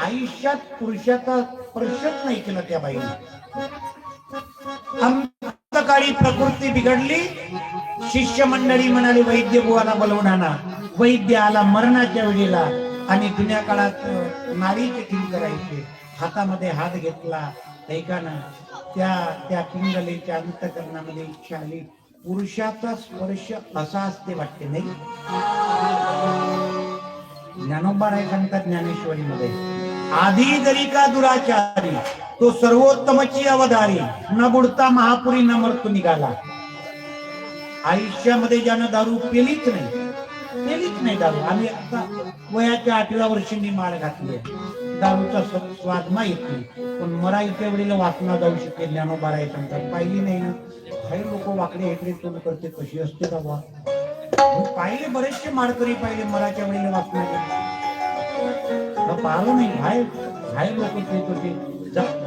आयुष्यात पुरुषाचा स्पर्शच नाही केला त्या बाईने. अंतकाळी प्रकृती बिघडली. शिष्य मंडळी म्हणाली वैद्य बुवाला बोलवून आणा. वैद्य आला मरणाच्या वेळेला. आणि जुन्या काळात नारीचे किंग करायचे. हातामध्ये हात घेतला. ऐका ना, त्या पिंगलेच्या अंतकरणामध्ये इच्छा आली. पुरुषाचा स्पर्श असा असते वाटते नाही. ज्ञानोबा राय सांगतात ज्ञानेश्वरीमध्ये, आधी जरी का दुराचारी तो सर्वोत्तमची अवधारी. न बुडता महापुरी न मरतो निघाला. आयुष्यामध्ये ज्यानं दारू पेलीच नाही दारू. आम्ही आता वयाच्या 8व्या वर्षी माळ घातली. दारूचा स्वाद माहित नाही, पण मरायच्या वेळेला वाचना जाऊ शकेल. ज्ञानोबा राय सांगतात पाहिली नाही ना. काही लोक वाकडे हेकडे तोंड करते. कशी असते बाबा. पाहिले बरेचसे माळकरी पाहिले मराच्या वेळेला वाचना पाहिलं नाही. बाहेर लोक येत होते.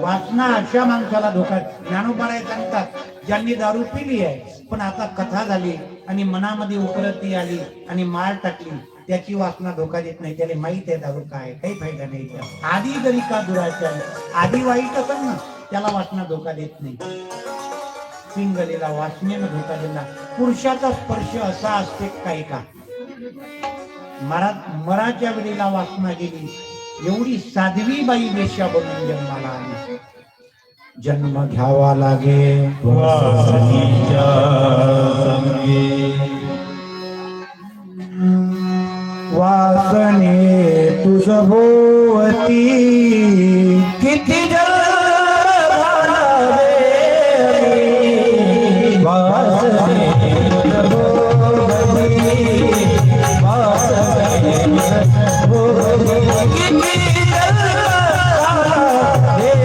वाचना अशा माणसाला धोका. ज्ञानोबा राय सांगतात ज्यांनी दारू पिली आहे पण आता कथा झाली आणि मनामध्ये उकरती आली आणि माळ टाकली, त्याची वासना धोका देत नाही. त्याला माहित आहे दारू काय, काही फायदा नाही. त्या आधी जरी का दुराचारी, आधी वाईट असेल ना, त्याला वासना धोका देत नाही. पिंगलेला वासनेनं धोका दिला. पुरुषाचा स्पर्श असा असते काय का. मराच्या वेळेला वासना गेली. एवढी साध्वी बाई वेश्या बनून जन्माला आली. जन्म घ्यावा लागे वासनीच्या संगे. वासने तुझ भोवती किती जन्म झाले. वासने तुझ भोवती, वासने तुझ भोवती किती जन्म झाले.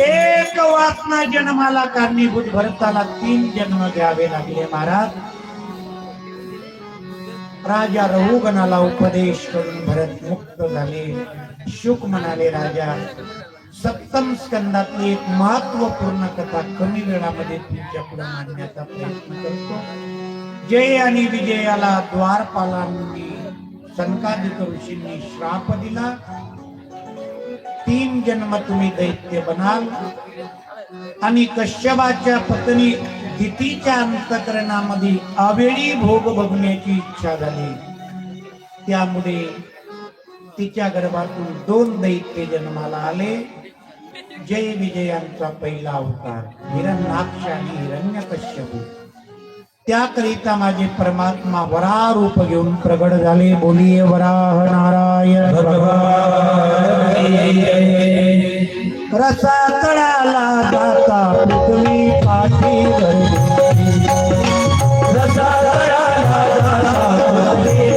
एक वासना जन्माला कारणीभूत. भरताला 3 जन्म घ्यावे लागले महाराज. राजा रघुगणाला उपदेश करून भरत मुक्त झाले. शुक म्हणाले राजा, सप्तम स्कंदातली एक महत्वपूर्ण कथा कमी वेळामध्ये तुमच्या पुढे मांडण्याचा प्रयत्न करतो. जय आणि विजयाला द्वारपालांनी सनकादिक ऋषींनी श्राप दिला. 3 जन्म तुम्ही दैत्य बनाल. आणि कश्यपाच्या पत्नी दितीच्या अंतकरणामध्ये अवेळी भोग बघण्याची इच्छा झाली. त्यामुळे तिच्या गर्भातून 2 दैत्य जन्माला आले. जय विजयांचा पहिला अवतार हिरण्याक्ष आणि हिरण्यकश्यप. त्याकरिता माझे परमात्मा वराह रूप घेऊन प्रगट झाले. बोलिये वराह नारायण रसा तळाला जाता पृथ्वी पाठी रसा तळाला जाता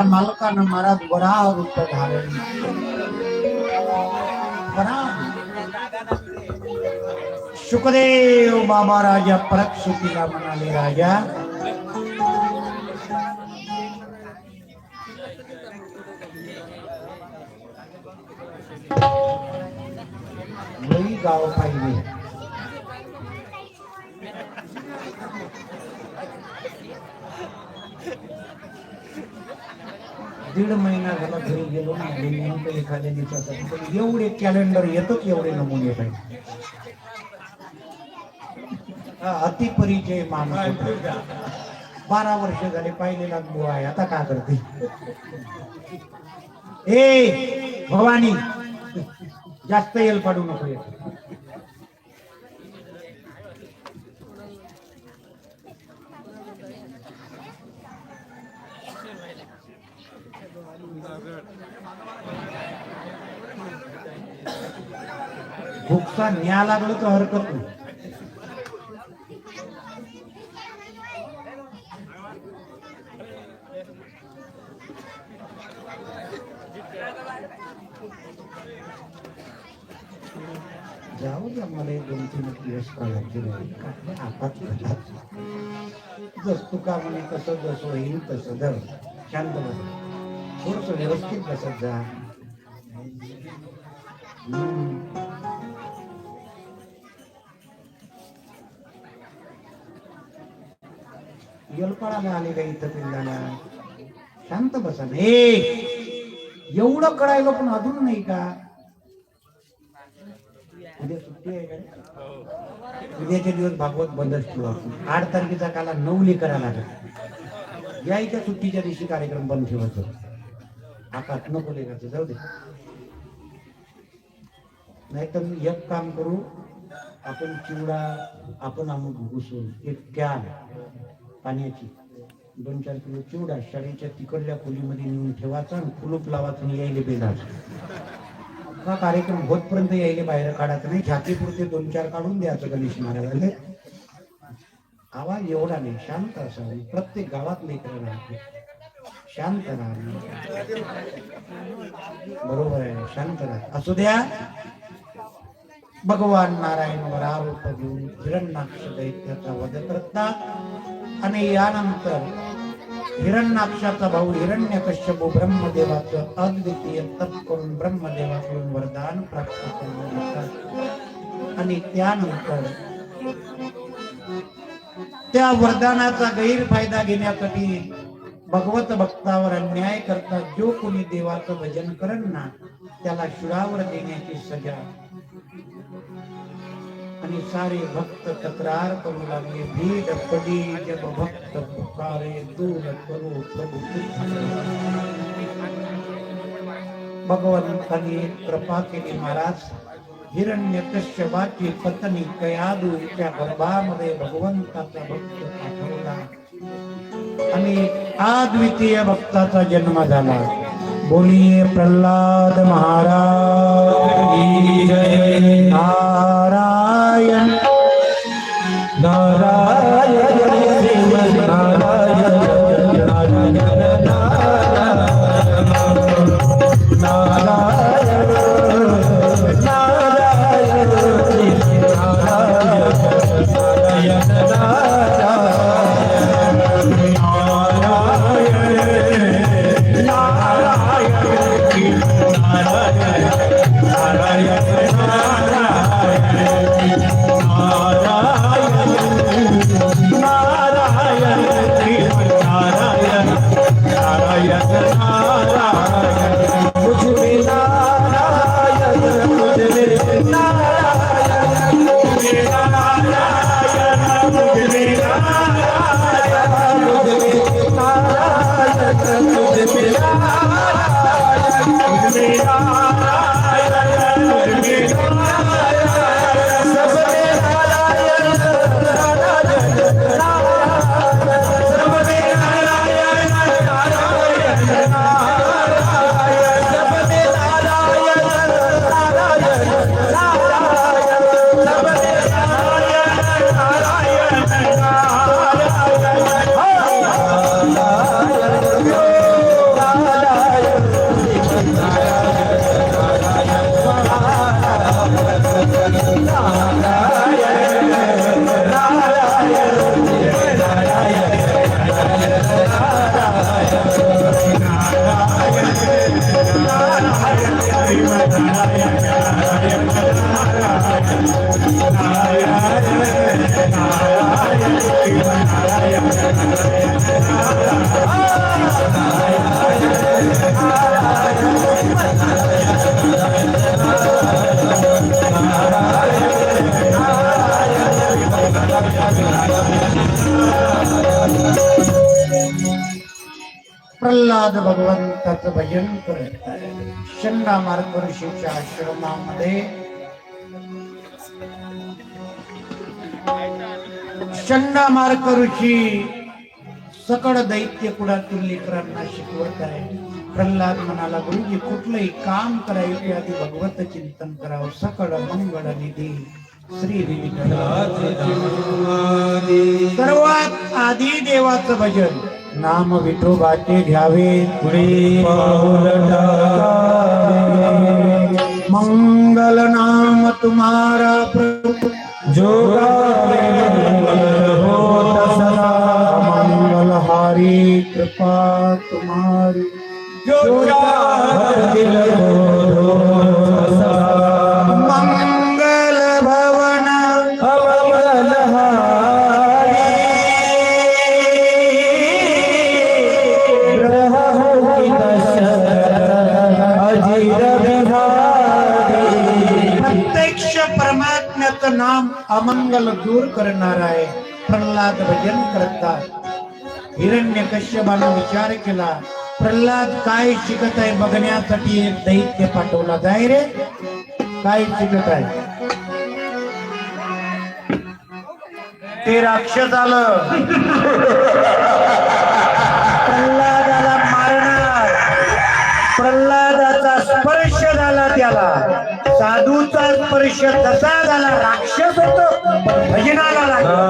मालकानं महाराज वरा रूप धारण वरा. शुकदेव बाबा राजा परीक्षितीला म्हणाले, राजा गाव पाहिजे. दीड महिना झाला घरी गेलो नाही, नेमकं एखाद्या दिवसासाठी पण एवढे कॅलेंडर येतच, एवढे नमुने पाहिजे. अतिपरिचय माणूस 12 वर्ष झाले पाहिलेला अनुभव आहे. आता काय करते ए भवानी, जास्त येल पाडू नको. भुकसा न्या लागलो तर हरकत नाही. जाऊ द्या मला 2-3 दिवस जस तू का म्हणे कसं जसं होईल तसं धर, शांत बस, थोडस व्यवस्थित बसत जा. येलपाळाला आले का इथं पिल्लाला, शांत बसा. एवढं कळायला पण अजून नाही का? उद्या सुट्टी आहे का? उद्याचे दिवस भागवत बंदच ठेवू आपण. 8 तारखेचा काला 9 करायला लागेल. यायच्या सुट्टीच्या दिवशी कार्यक्रम बंद ठेवायचो. आकाश नको लेखायचं, जाऊ दे. नाहीतर मी एक काम करू, आपण चिवडा आपण अमुक घुसून एक कॅन पाण्याची 2-4 किलो चिवडा शाळेच्या तिकडल्या खोलीमध्ये नेऊन ठेवायचा आणि कुलूप लावायचं आणि यायले बेजायचं. हा कार्यक्रम होतपर्यंत यायले बाहेर काढायचं नाही. छातीपुरते 2-4 काढून द्यायचं गणेश महाराजांना. आवाज एवढा नाही, शांत असावा. प्रत्येक गावात लेकरं राहते, शांत राहा. बरोबर आहे, शांत राहा. असू द्या. भगवान नारायण वरारूप घेऊन हिरण्याक्ष दैत्याचा वध करतात आणि यानंतर हिरण्याक्षाचा भाऊ हिरण्यकश्यप ब्रह्मदेवाचं अद्वितीय तप करून ब्रह्मदेवाकडून वरदान प्राप्त करून घेतात. आणि त्यानंतर त्या वरदानाचा गैरफायदा घेण्यासाठी भगवत भक्तावर अन्याय करतात. जो कोणी देवाचं भजन करेल ना त्याला शिळावर देण्याची सजा. आणि सारे भक्त तक्रार करू लागले, भीड पडी जब भक्त पुकारे दूर करो प्रभु. भगवंतांनी कृपा केली. महाराज हिरण्यकश्यपाची पत्नी कयादूच्या गर्भामध्ये भगवंताचा भक्त पाठवला आणि अद्वितीय भक्ताचा जन्म झाला. बोलिए प्रल्हाद महाराज की जय. नारायण नारायण श्रीमन नारायण नारायण नारायण नारायण नारायण श्रीमन नारायण नारायण प्रल्हाद भगवंताचं भजन करत शंडा मार्ग ऋषीच्या आश्रमामध्ये शंडा मार्ग ऋषी सकळ दैत्य कुडातून लेकरांना शिकवत आहे. प्रल्हाद म्हणाला, गुरुजी कुठलंही काम करायचे आधी भगवत चिंतन करावं. सकळ मंगळ निधी श्री विठ्ठल. सर्वात आधी देवाचं भजन नाम विठोबाचे घ्यावे. पुढे पाऊल टाकावे. मंगल नाम तुम्हारा प्रभु जो गावे मंगल होत सदा. मंगल हारी कृपा तुम्हारी जो गावे दिल होत सदा. मंगल भवन अमंगल हारी. ग्रह होती दशरथ अजिर बिहारी. प्रत्यक्ष परमात्म्याचं नाम अमंगल दूर करणार आहे. प्रल्हाद भजन करतात. हिरण्यकश्यपानं विचार केला, प्रल्हाद काय शिकत आहे बघण्यासाठी एक दैत्य पाठवला. जाय रे, काय शिकत आहे? ते राक्षस आलं, प्रल्हादाला मारणार. प्रल्हादाचा स्पर्श झाला त्याला. साधूचा स्पर्श तसा झाला. राक्षस होतो भजनाला लागला.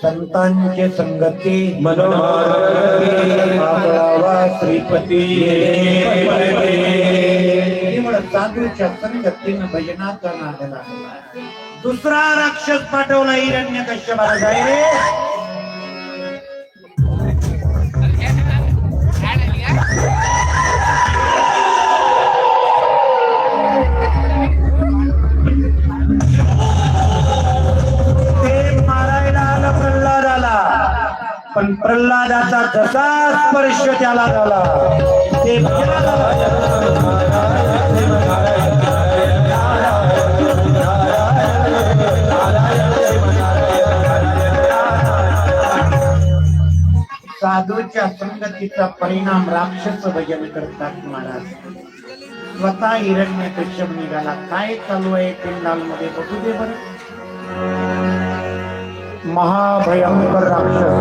संतांचे संगती मनोमार्गी आपलावा श्रीपती. मनोमार्गी म्हणून साधूच्या संगतीनं भजनाचा नाद लागला. दुसरा राक्षस पाठवला हिरण्यकश्यपाला. जाय रे, पण प्रल्हादाचा जसा स्पर्श त्याला झाला ते साधूच्या संगतीचा परिणाम राक्षस भजन करतात महाराज. स्वतः हिरण्यकश्यप निघाला. काय चालू आहे पिंडालमध्ये बघू दे बरं. महाभयंकर राक्षस.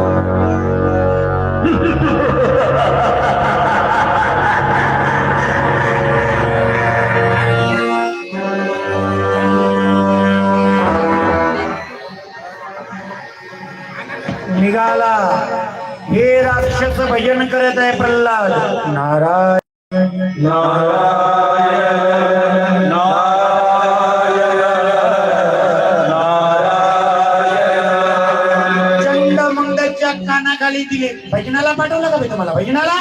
निघाला. हे राक्षस भजन करत आहे प्रल्हाद. नारायण नारायण कानाखाली दिले. भजनाला पाठवलं का तुम्हाला? भजनाला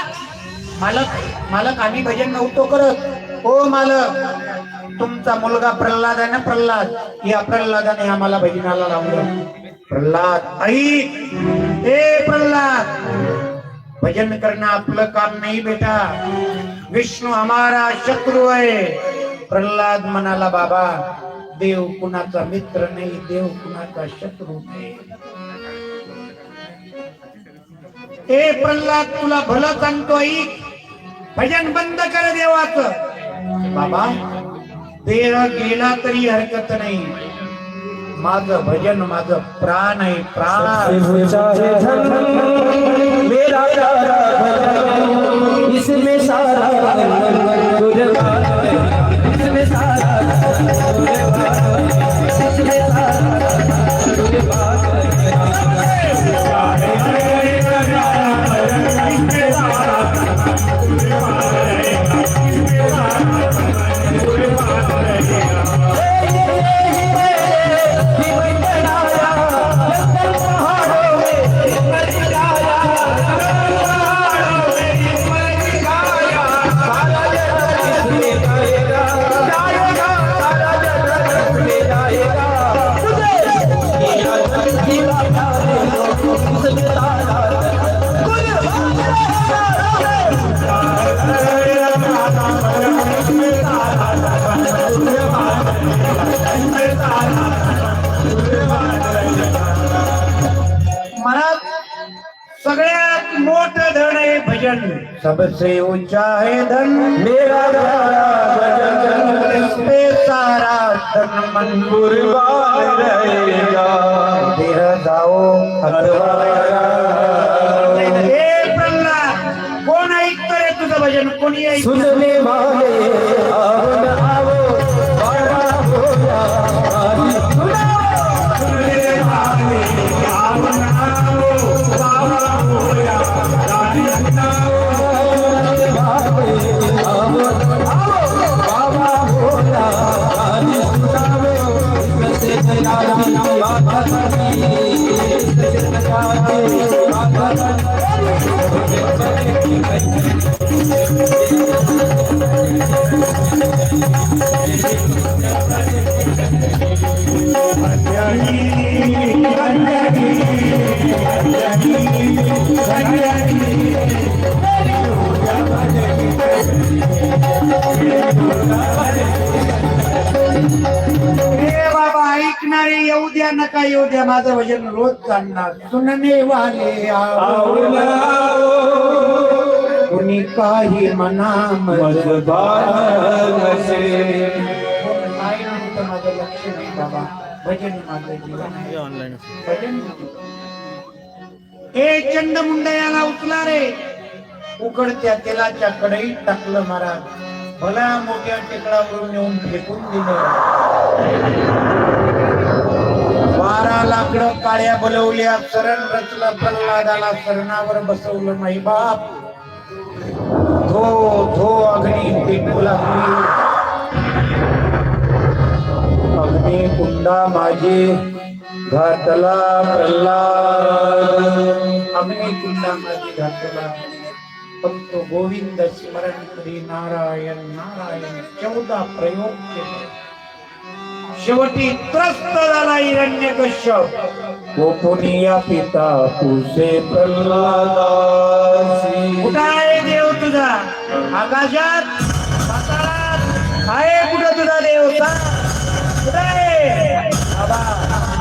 मालक आम्ही भजन नव्हतो करत. हो मालक, तुमचा मुलगा प्रल्हाद आहे ना, प्रल्हाद, या प्रल्हादाने आम्हाला भजनाला लावलं. प्रल्हाद ऐक, हे प्रल्हाद, भजन करणं आपलं काम नाही बेटा. विष्णू हमारा शत्रु आहे. प्रल्हाद म्हणाला, बाबा देव कुणाचा मित्र नाही, देव कुणाचा शत्रू नाही. ए प्रल्हाद, तुला भलं सांगतो, ऐक, भजन बंद कर देवाचं. बाबा देह गेला तरी हरकत नाही, माझं भजन माझं प्राण आहे, प्राण. मेरा प्यारा भजन इसमें सारा इसमें सारा मोठ धन है भजन, सबसे ऊंचा है धन मेरा भजन पे सारा तन मन कुर्बान रहेगा देह जाओ हे प्रल्हाद, कोण ऐकतं रे तुझं भजन? कोणी ऐकतं? सुनने वाले आओ न आओ बाबा भोला सुनने वाले आओ न आओ बाबा भोला रानी सुनाओ बाबा भोला रानी सुनाओ कैसे जलाली माता बाबा ऐकणारे येऊ द्या नका येऊ द्या, माझं भजन रोज चालणार. सुनने वाले आओ आओ न आओ कुणी काही मना मजबान से काय नव्हतं माझं लक्ष नाही बाबा, भजन माझं जीवन आहे. भजन ए चंडमुंड याला उचला रे, उकडत्या तेलाच्या कढईत टाकलं महाराज, भला मोठ्या टेकडावरून नेऊन फेकून दिलं. बारा लाकडं काळ्या बोलवल्या, सरण रचलं, प्रल्हादाला सरणावर बसवलं नाही बाप. धो धो अग्नी पेटू लागली, अग्नी कुंडा माझी घातला प्रल्हाद, अग्नी कुंडा माझी घातला. फक्त गोविंद स्मरण करी नारायण नारायण 14 प्रयोग केले. शेवटी त्रस्त झाला हिरण्यकश्यप. गोपनीय पिता तुझे प्रल्हादासी. कुठं आहे देव तुझा? आकाशात पाताळात आहे कुठं तुझा देव? कुठं आहे बाबा?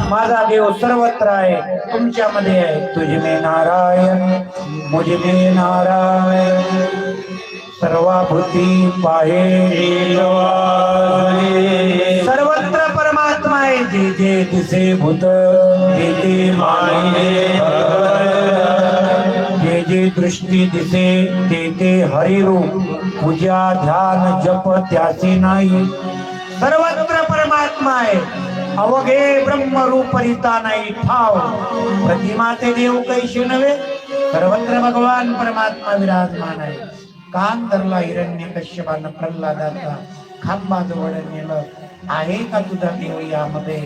माझा देव सर्वत्र आहे, तुमच्यामध्ये आहे. तुझे में नारायण मुझे में नारायण, सर्वाभूती पाहे सर्वत्र परमात्मा आहे. जे जे दिसे भूत ते ते माये, जे जे दृष्टी दिसे ते ते हरिरूप, पूजा ध्यान जप त्याचे नाही. सर्वत्र परमात्मा आहे, अवघे ब्रह्मरूप रिता नाही ठाव. प्रतिमा ते देव कैशी नव्हे, सर्वत्र भगवान परमात्मा विराजमान आहे. कान धरला हिरण्यकश्यपानं प्रल्हादाचा, खांबाजवळ नेलं. आहे का तुझा देव यामध्ये?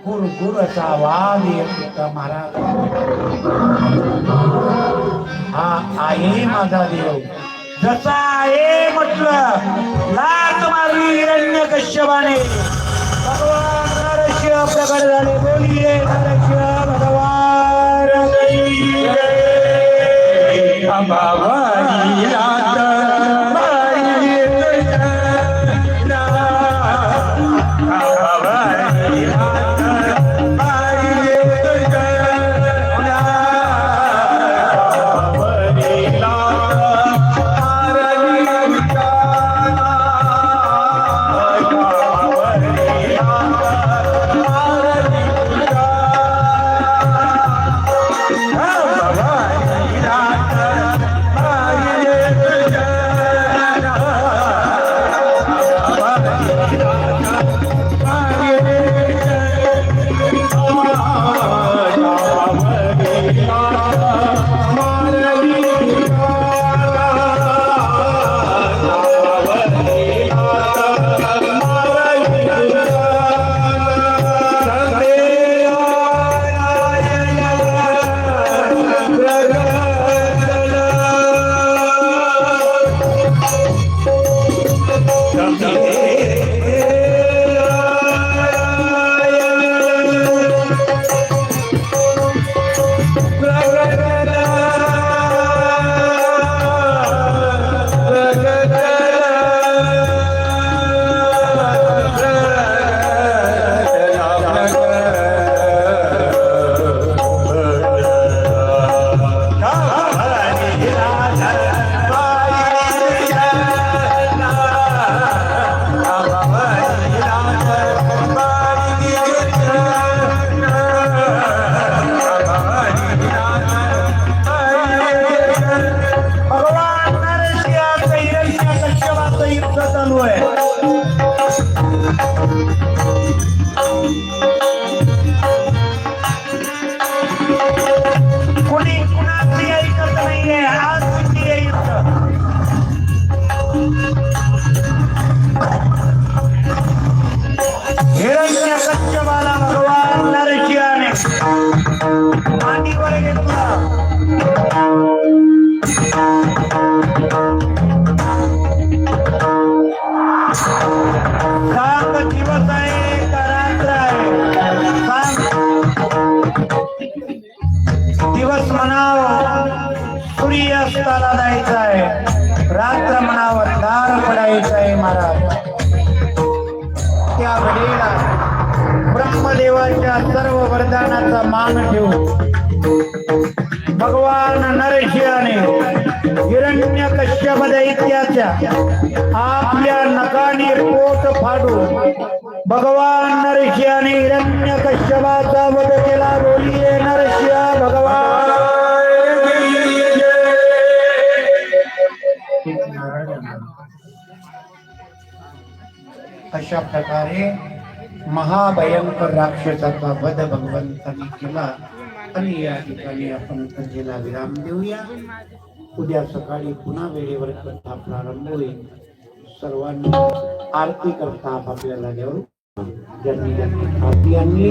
गुर गुर असा वाद येत होता महाराज. हा आहे माझा देव, जसा आहे म्हटलं. लाथ मारली हिरण्यकश्यपाने, भगवान नरसिंह प्रकट झाले. बोलिये नरसिंह भगवान की जय. बाबाई रात बाई तुझ्या बाबाई रात बाई तुझ्या बाबाई रात आरली विकाना बाबाई कोणी कुणाची ऐकत नाहीये आज तुमची ऐकत हिरण्यकश्यपाला भगवान नरसिंहाने मांडीवर घेतला सांग दिवस आहे का रात्र आहे सांग दिवस म्हणाव सूर्यास्ताला जायचं आहे रात्र म्हणाव दार पडायचं आहे महाराज त्या वेळेला ब्रह्मदेवाच्या सर्व वरदानाचा मान ठेवून भगवान नरसिंहाने हिरण्यकश्यप दैत्याच्या आपल्या नखाने पोट फाडून भगवान नरसिंहाने हिरण्यकश्यपाचा वध केला बोलिये नरसिंह भगवान अशा प्रकारे महाभयंकर राक्षसाचा वध भगवंतांनी केला आणि या ठिकाणी आपण कथेला विराम देऊया. उद्या सकाळी पुन्हा वेळेवर कथा प्रारंभ होईल. सर्वांनी आरती करता आपापल्या जागेवर ज्यांनी ज्यांनी आरती आणली